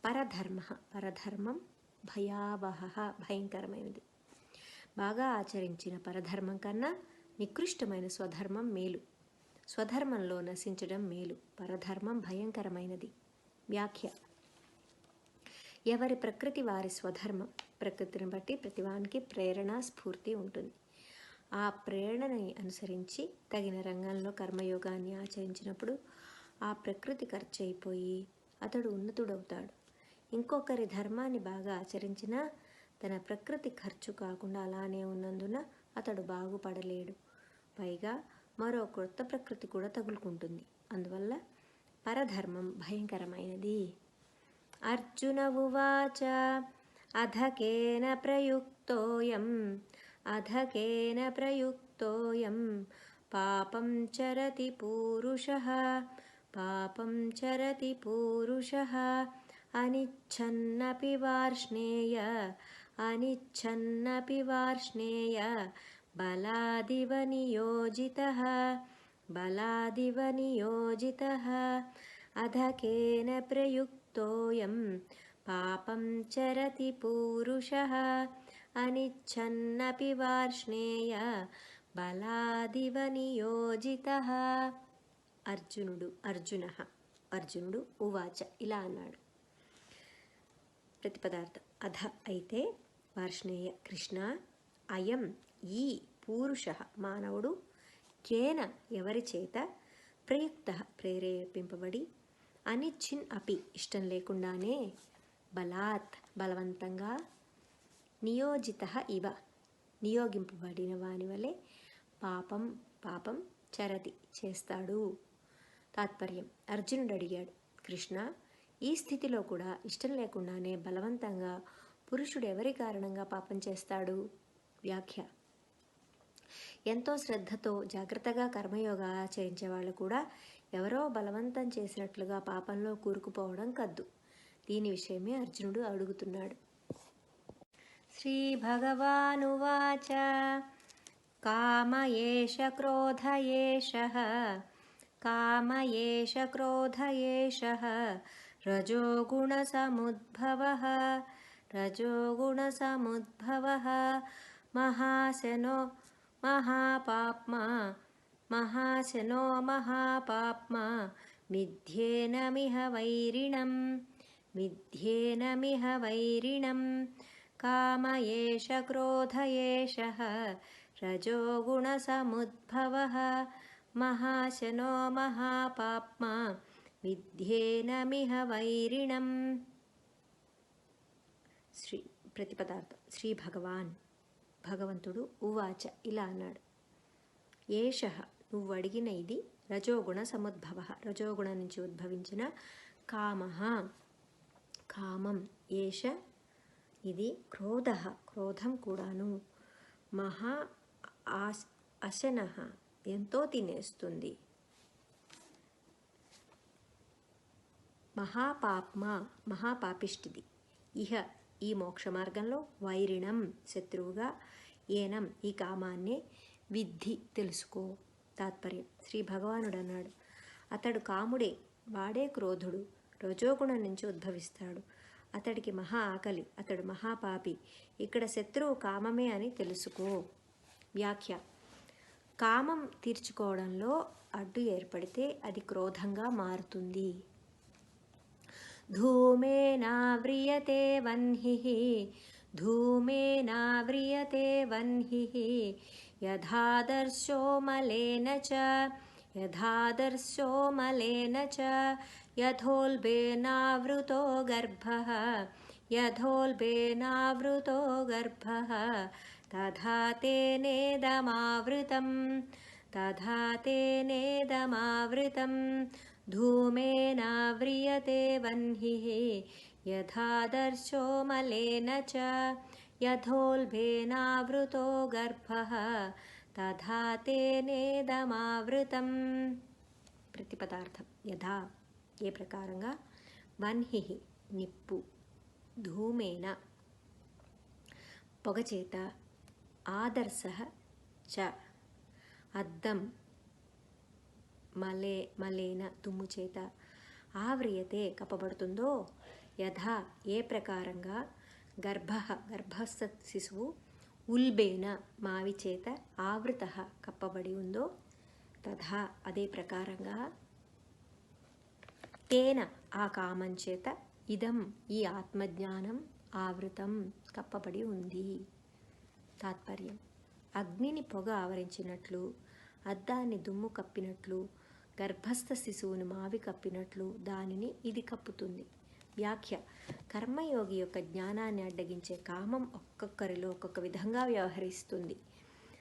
పరధర్మ పరధర్మం, భయావహ భయంకరమైనది. బాగా ఆచరించిన పరధర్మం కన్నా నికృష్టమైన స్వధర్మం మేలు. స్వధర్మంలో నశించడం మేలు, పరధర్మం భయంకరమైనది. వ్యాఖ్య: ఎవరి ప్రకృతి వారి స్వధర్మం. ప్రకృతిని బట్టి ప్రతివానికి ప్రేరణ, స్ఫూర్తి ఉంటుంది. ఆ ప్రేరణని అనుసరించి తగిన రంగంలో కర్మయోగాన్ని ఆచరించినప్పుడు ఆ ప్రకృతి ఖర్చు అయిపోయి అతడు ఉన్నతుడవుతాడు. ఇంకొకరి ధర్మాన్ని బాగా ఆచరించినా తన ప్రకృతి ఖర్చు కాకుండా అలానే ఉన్నందున అతడు బాగుపడలేడు. పైగా మరో కొత్త ప్రకృతి కూడా తగులుకుంటుంది. అందువల్ల పరధర్మం భయంకరమైనది. అర్జున ఉవాచ అధకేన ప్రయుక్తోయం అధకేన ప్రయుక్తోయం పాపం చరతి పూరుషః పాపం చరతి పూరుషః అనిచ్ఛన్నపి వార్ష్ణేయ అనిచ్ఛన్నపి వార్ష్ణేయ బలాదివ నియోజితః బలాదివ నియోజితః అధకేన ప్రయుక్తోయం పాపం చరతి పూరుషః అనిచ్ఛన్నపి వార్ష్ణేయ బలాదివ నియోజితః. అర్జునుడు ఉవాచ ఇలా అన్నాడు. ప్రతిపదార్థం: అధ అయితే, వార్ష్ణేయ కృష్ణ, అయం ఈ, పూరుష మానవుడు, కేన ఎవరి చేత, ప్రయుక్త ప్రేరేపింపబడి, అనిచ్చిన్ అపి ఇష్టం లేకుండానే, బలాత్ బలవంతంగా, నియోజిత ఇవ నియోగింపబడిన వాని వలె, పాపం చరతి చేస్తాడు. తాత్పర్యం: అర్జునుడు అడిగాడు, కృష్ణ, ఈ స్థితిలో కూడా ఇష్టం లేకుండానే బలవంతంగా పురుషుడు ఎవరి కారణంగా పాపం చేస్తాడు? వ్యాఖ్య: ఎంతో శ్రద్ధతో జాగ్రత్తగా కర్మయోగా ఆచరించే వాళ్ళు కూడా ఎవరో బలవంతం చేసినట్లుగా పాపంలో కూరుకుపోవడం కద్దు. దీని విషయమే అర్జునుడు అడుగుతున్నాడు. శ్రీ భగవానువాచ కామ ఏష క్రోధ ఏషః కామ ఏష క్రోధ ఏషః రజోగుణ సముద్భవః రజోగుణసముద్భవః మహాశనో మహాపాప్మా మహాశనో మహాపాప్మా మిథ్యేనమిహ వైరిణం మిథ్యేనమిహ వైరిణం కామ ఏష క్రోధ ఏషః రజోగుణసముద్భవః మహాశనో మహాపాప్మా మిథ్యేనమిహ వైరిణం. ప్రతిపదార్థం: శ్రీ భగవంతుడు ఉవాచ ఇలా అన్నాడు. ఏషః నువ్వు అడిగిన ఇది రజోగుణ సముద్భవ రజోగుణ నుంచి ఉద్భవించిన కామః కామం, ఏష ఇది, క్రోధం కూడాను, మహా అశనః ఎంతో తినేస్తుంది, మహాపాప్మా మహాపాపిష్టిది, ఇహ ఈ మోక్ష మార్గంలో వైరిణం శత్రువుగా, ఏనం ఈ కామాన్నే విద్ధి తెలుసుకో. తాత్పర్యం. శ్రీ భగవానుడు అన్నాడు, అతడు కాముడే, వాడే క్రోధుడు, రజోగుణం నుంచి ఉద్భవిస్తాడు. అతడికి మహా ఆకలి, అతడు మహాపాపి. ఇక్కడ శత్రువు కామమే అని తెలుసుకో. వ్యాఖ్య. కామం తీర్చుకోవడంలో అడ్డు ఏర్పడితే అది క్రోధంగా మారుతుంది. ధూమేనావ్రియతే వన్హిః, ధూమేనావ్రియతే వన్హిః, యథాదర్శో మలేన చ, యథాదర్శో మలేన చ, యథోల్బేనావృతో గర్భః, యథోల్బేనావృతో గర్భః, తథా తేనేదమావృతం, తథా తేనేదమావృతం. ధూమేనావ్రియతే వన్హిః, యథాదర్శో మలేన చ, యథోల్బేనావృతో గర్భః, తథా తేనేదమావృతం. ప్రతిపదార్థం. యథా ఏ ప్రకారంగా, వన్హిః నిప్పు, ధూమేన పొగచేత, ఆదర్శః చ అద్దం, మలేన దుమ్ము చేత, ఆవ్రియతే కప్పబడుతుందో, యథా ఏ ప్రకారంగా, గర్భస్థ శిశువు, ఉల్బేన మావి చేత, ఆవృత కప్పబడి ఉందో, తథా అదే ప్రకారంగా, తేన ఆ కామం చేత, ఇదం ఈ ఆత్మజ్ఞానం, ఆవృతం కప్పబడి ఉంది. తాత్పర్యం. అగ్నిని పొగ ఆవరించినట్లు, అద్దాన్ని దుమ్ము కప్పినట్లు, గర్భస్థ శిశువును మావి కప్పినట్లు దానిని ఇది కప్పుతుంది. వ్యాఖ్య. కర్మయోగి యొక్క జ్ఞానాన్ని అడ్డగించే కామం ఒక్కొక్కరిలో ఒక్కొక్క విధంగా వ్యవహరిస్తుంది.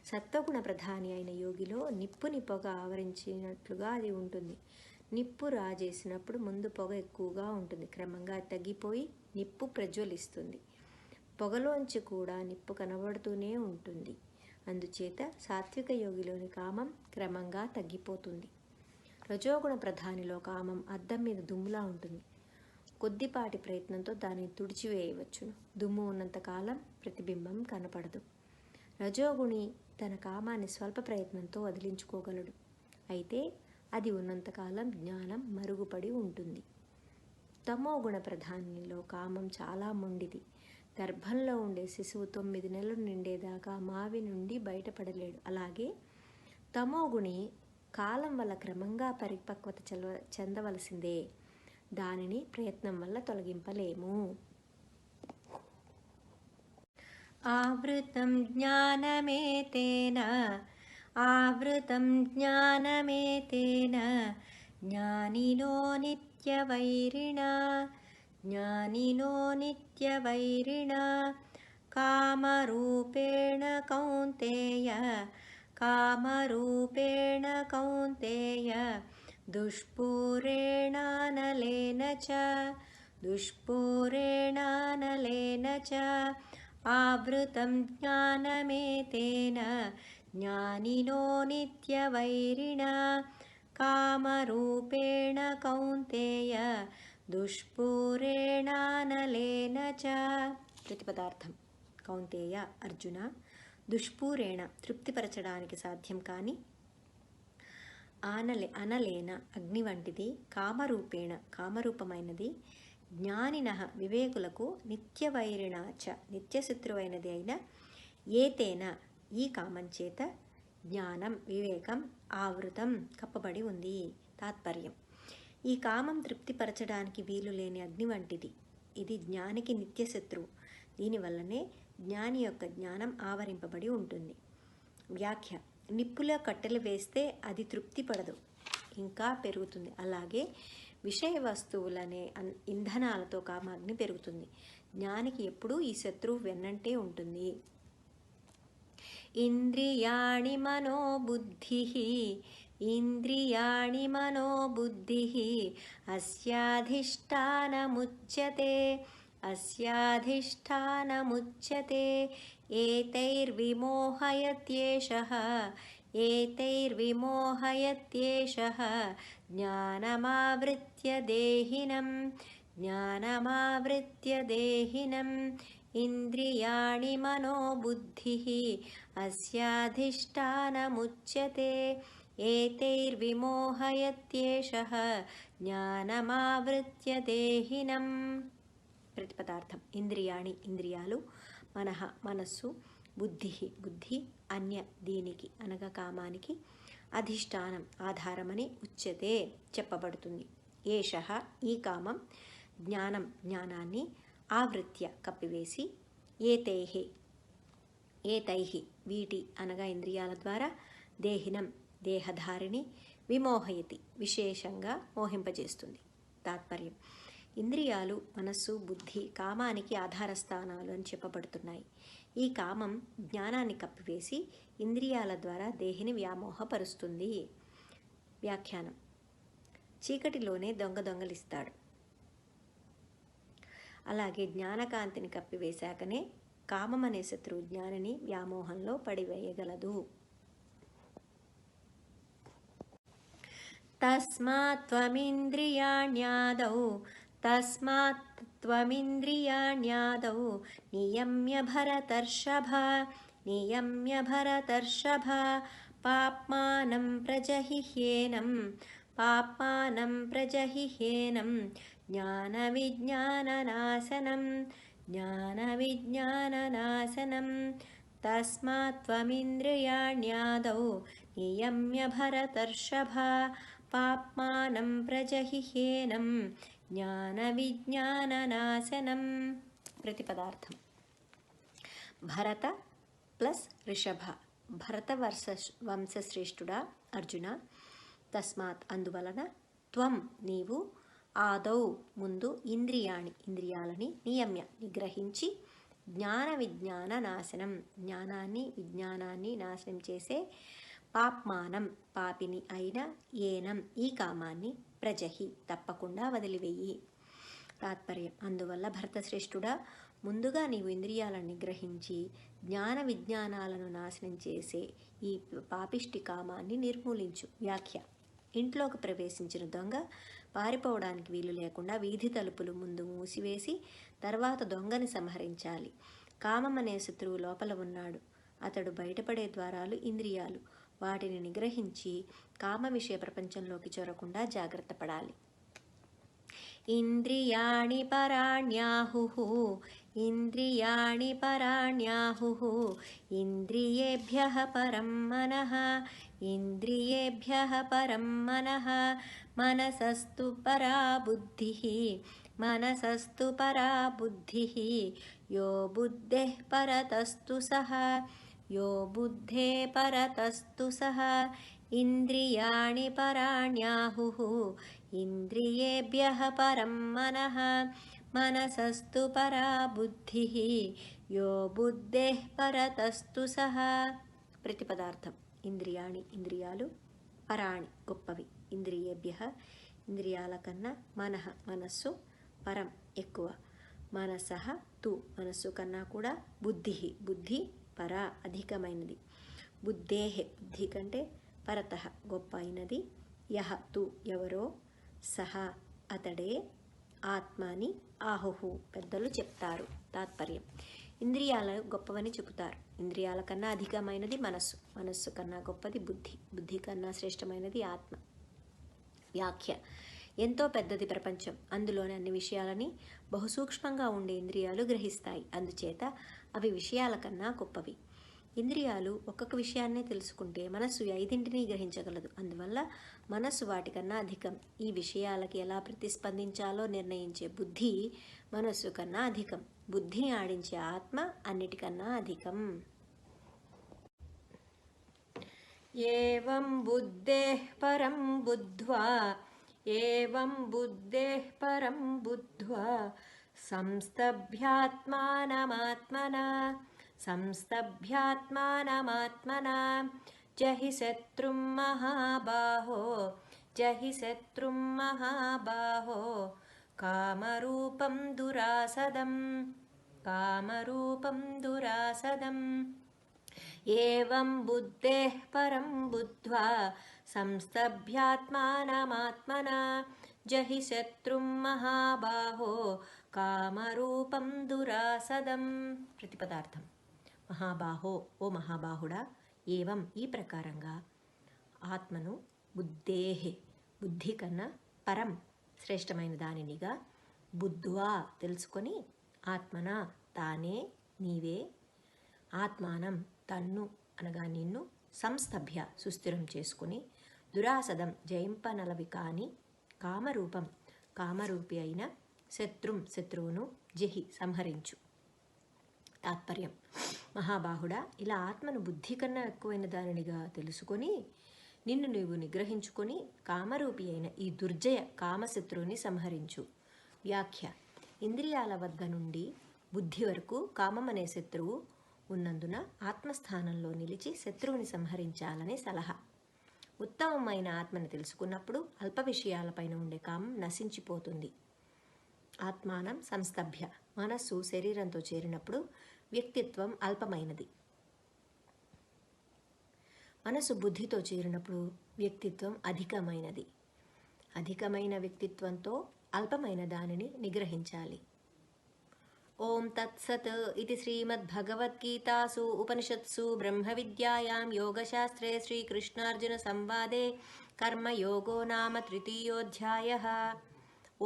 సత్వగుణ ప్రధాని అయిన యోగిలో నిప్పుని పొగ ఆవరించినట్లుగా అది ఉంటుంది. నిప్పు రాజేసినప్పుడు ముందు పొగ ఎక్కువగా ఉంటుంది, క్రమంగా తగ్గిపోయి నిప్పు ప్రజ్వలిస్తుంది. పొగలోంచి కూడా నిప్పు కనబడుతూనే ఉంటుంది. అందుచేత సాత్విక యోగిలోని కామం క్రమంగా తగ్గిపోతుంది. రజోగుణ ప్రధానిలో కామం అద్దం మీద దుమ్ములా ఉంటుంది. కొద్దిపాటి ప్రయత్నంతో దానిని తుడిచివేయవచ్చును. దుమ్ము ఉన్నంతకాలం ప్రతిబింబం కనపడదు. రజోగుణి తన కామాన్ని స్వల్ప ప్రయత్నంతో వదిలించుకోగలడు. అయితే అది ఉన్నంతకాలం జ్ఞానం మరుగుపడి ఉంటుంది. తమోగుణ ప్రధానిలో కామం చాలా మొండిది. గర్భంలో ఉండే శిశువు 9 నెలలు నిండేదాకా మావి నుండి బయటపడలేడు. అలాగే తమోగుణి కాలం వల్ల క్రమంగా పరిపక్వత చెందవలసిందే. దానిని ప్రయత్నం వల్ల తొలగింపలేము. ఆవృతం జ్ఞానమేతేన, ఆవృతం జ్ఞానమేతేన, జ్ఞానినో నిత్యవైరిణ, జ్ఞానినో నిత్యవైరిణ, కామరూపేణ కౌంతేయ, కామరూపేణ కౌంతేయ, దుష్పూరేణానలేన చ, దుష్పూరేణానలేన చ, ఆవృతం జ్ఞానమేతేన, జ్ఞానినో నిత్యవైరిణ, కామరూపేణ కౌంతేయ, దుష్పూరేణానలేన చ. ప్రతిపదార్థం. కౌంతేయ అర్జున, దుష్పూరేణ తృప్తిపరచడానికి సాధ్యం కాని, అనలేన అగ్ని వంటిది, కామరూపేణ కామరూపమైనది, జ్ఞానినః వివేకులకు, నిత్యవైరిణ చ నిత్యశత్రువైనది అయిన, ఏతేన ఈ కామం చేత, జ్ఞానం వివేకం, ఆవృతం కప్పబడి ఉంది. తాత్పర్యం. ఈ కామం తృప్తిపరచడానికి వీలు లేని అగ్ని వంటిది. ఇది జ్ఞానికి నిత్యశత్రువు. దీనివల్లనే జ్ఞాని యొక్క జ్ఞానం ఆవరింపబడి ఉంటుంది. వ్యాఖ్య. నిప్పులో కట్టెలు వేస్తే అది తృప్తి పడదు, ఇంకా పెరుగుతుంది. అలాగే విషయ వస్తువులనే ఇంధనాలతో కామాగ్ని పెరుగుతుంది. జ్ఞానికి ఎప్పుడూ ఈ శత్రువు వెన్నంటే ఉంటుంది. ఇంద్రియాణి మనోబుద్ధిః, ఇంద్రియాణి మనోబుద్ధిః, అస్యాధిష్టానముచ్యతే, అస్యాధిష్టానముచ్యతే, ఏతైర్విమోహయత్యేషః, ఏతైర్విమోహయత్యేషః, జ్ఞానమావృత్య దేహినం, జ్ఞానమావృత్య దేహినం ఇంద్రియాణి మనోబుద్ధిః అస్యాధిష్టానముచ్యతే ఏతైర్విమోహయత్యేషః జ్ఞానమావృత్య దేహినం. ప్రతిపదార్థం. ఇంద్రియాణి ఇంద్రియాలు, మనః మనస్సు, బుద్ధి బుద్ధి, అన్య దీనికి అనగా కామానికి, అధిష్టానం ఆధారమని ఉచ్యతే చెప్పబడుతుంది. ఏషః ఈ కామం, జ్ఞానం జ్ఞానాన్ని, ఆవృత్య కప్పివేసి, ఏతైః వీటి అనగా ఇంద్రియాల ద్వారా, దేహినం దేహధారిని, విమోహయతి విశేషంగా మోహింపజేస్తుంది. తాత్పర్యం. ఇంద్రియాలు మనస్సు బుద్ధి కామానికి ఆధారస్థానాలు అని చెప్పబడుతున్నాయి. ఈ కామం జ్ఞానాన్ని కప్పివేసి ఇంద్రియాల ద్వారా దేహిని వ్యామోహపరుస్తుంది. వ్యాఖ్యానం. చీకటిలోనే దొంగలిస్తాడు. అలాగే జ్ఞానకాంతిని కప్పివేశాకనే కామం అనే శత్రువు జ్ఞానిని వ్యామోహంలో పడివేయగలదు. తస్మాత్ త్వమింద్రియాణ్యాదౌ నియమ్య భరతర్షభ పాప్మానం ప్రజహిహ్యేనం జ్ఞానవిజ్ఞాననాశనం. తస్మాత్ త్వమింద్రియాణ్యాదౌ నియమ్య భరతర్షభ పాప్మానం ప్రజహిహ్యేనం జ్ఞానవిజ్ఞాననాశనం. ప్రతిపదార్థం. భరత ప్లస్ ఋషభ. భరత వంశశ్రేష్ఠుడా అర్జున. తస్మాత్ అందువలన, త్వం నీవు, ఆదౌ ముందు, ఇంద్రియాలని నియమ్య నిగ్రహించి, జ్ఞాన విజ్ఞాన నాశనం జ్ఞానాన్ని విజ్ఞానాన్ని నాశనం చేసే, పాప్మానం పాపిని అయిన, ఏనం ఈ కామాన్ని, ప్రజహి తప్పకుండా వదిలివేయి. తాత్పర్యం. అందువల్ల భరతశ్రేష్ఠుడా, ముందుగా నీవు ఇంద్రియాలను నిగ్రహించి జ్ఞాన విజ్ఞానాలను నాశనం చేసే ఈ పాపిష్టి కామాన్ని నిర్మూలించు. వ్యాఖ్య. ఇంట్లోకి ప్రవేశించిన దొంగ పారిపోవడానికి వీలు లేకుండా వీధి తలుపులు ముందు మూసివేసి తర్వాత దొంగని సంహరించాలి. కామం అనే శత్రువు లోపల ఉన్నాడు. అతడు బయటపడే ద్వారాలు ఇంద్రియాలు. వాటిని నిగ్రహించి కామ విషయ ప్రపంచంలోకి చొరకుండా జాగ్రత్త పడాలి. ఇంద్రియాణి పరాణ్యాహుః ఇంద్రియేభ్యః పరం మనః మనసస్తు పరా బుద్ధిః యో బుద్ధేః పరతస్తు సః ఇంద్రియాణి పరాణ్యాహుః ఇంద్రియేభ్యః పరం మనః మనసస్తు పరా బుద్ధిః యో బుద్ధేః పరతస్తు సః. ప్రతిపదార్థం. ఇంద్రియాణి ఇంద్రియాలు, పరాణి గొప్పవి, ఇంద్రియేభ్యః ఇంద్రియాల కన్నా, మనః మనస్సు, పరం ఎక్కువ, మనసః తు మనస్సు కన్నా కూడా, బుద్ధిః బుద్ధి, పరా అధికమైనది, బుద్ధేః బుద్ధి కంటే, పరతః గొప్ప అయినది, యః తు ఎవరో, సహ అతడే, ఆత్మాని ఆహుహు పెద్దలు చెప్తారు. తాత్పర్యం. ఇంద్రియాలు గొప్పవని చెబుతారు. ఇంద్రియాల కన్నా అధికమైనది మనస్సు, మనస్సు కన్నా గొప్పది బుద్ధి, బుద్ధి కన్నా శ్రేష్టమైనది ఆత్మ. వ్యాఖ్య. ఎంతో పెద్దది ప్రపంచం. అందులోని అన్ని విషయాలని బహుసూక్ష్మంగా ఉండే ఇంద్రియాలు గ్రహిస్తాయి. అందుచేత అవి విషయాల కన్నా గొప్పవి. ఇంద్రియాలు ఒక్కొక్క విషయాన్నే తెలుసుకుంటే మనస్సు 5 గ్రహించగలదు. అందువల్ల మనస్సు వాటికన్నా అధికం. ఈ విషయాలకి ఎలా ప్రతిస్పందించాలో నిర్ణయించే బుద్ధి మనస్సు కన్నా అధికం. బుద్ధిని ఆడించే ఆత్మ అన్నిటికన్నా అధికం. ఏవం బుద్ధేః పరం బుద్ధ్వా సంస్తభ్యాత్మానమాత్మనా జహి శత్రుం మహాబాహో కామరూపం దురాసదం. ఏవం బుద్ధేః పరం బుద్ధ్వా సంస్తభ్యాత్మానమాత్మనా జహి శత్రుం మహాబాహో కామరూపం దురాసదం. ప్రతిపదార్థం. మహాబాహో, ఓ మహాబాహుడా, ఏవం ఈ ప్రకారంగా ఆత్మను బుద్ధేహే, బుద్ధి కన్నా పరం శ్రేష్టమైన దానినిగా, బుద్ధ్వా తెలుసుకొని, ఆత్మన తానే నీవే, ఆత్మానం తన్ను అనగా నిన్ను, సంస్థభ్య సుస్థిరం చేసుకుని, దురాసదం జయింపనలవి కాని, కామరూపం కామరూపి అయిన, శత్రువును జహి సంహరించు. తాత్పర్యం. మహాబాహుడా, ఇలా ఆత్మను బుద్ధి కన్నా ఎక్కువైన దానినిగా తెలుసుకొని నిన్ను నీవు నిగ్రహించుకొని కామరూపి అయిన ఈ దుర్జయ కామశత్రువుని సంహరించు. వ్యాఖ్య. ఇంద్రియాల వద్ద నుండి బుద్ధి వరకు కామం అనే శత్రువు ఉన్నందున ఆత్మస్థానంలో నిలిచి శత్రువుని సంహరించాలని సలహా. ఉత్తమమైన ఆత్మని తెలుసుకున్నప్పుడు అల్ప విషయాలపైన ఉండే కామం నశించిపోతుంది. ఆత్మానం సంస్థభ్య, మనస్సు శరీరంతో చేరినప్పుడు వ్యక్తిత్వం అల్పమైనది. మనసు బుద్ధితో చేరినప్పుడు వ్యక్తిత్వం అధికమైనది. అధికమైన వ్యక్తిత్వంతో అల్పమైన దానిని నిగ్రహించాలి. ఓం తత్సత్ ఇది శ్రీమద్భగవద్గీతాసు ఉపనిషత్సు బ్రహ్మవిద్యాయాం యోగశాస్త్రే శ్రీకృష్ణార్జున సంవాదే కర్మయోగో నామ తృతీయోధ్యాయః.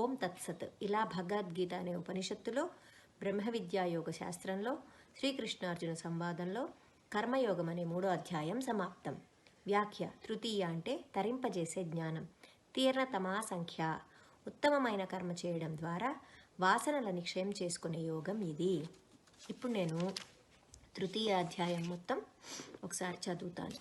ఓం తత్సత్. ఇలా భగవద్గీత అనే ఉపనిషత్తులో, బ్రహ్మవిద్యా యోగ శాస్త్రంలో, శ్రీకృష్ణార్జున సంవాదంలో కర్మయోగం అనే 3వ అధ్యాయం సమాప్తం. వ్యాఖ్య. తృతీయ అంటే తరింపజేసే జ్ఞానం. తీర్ణతమా సంఖ్య, ఉత్తమమైన కర్మ చేయడం ద్వారా వాసనలని క్షయం చేసుకునే యోగం ఇది. ఇప్పుడు నేను తృతీయ అధ్యాయం మొత్తం ఒకసారి చదువుతాను.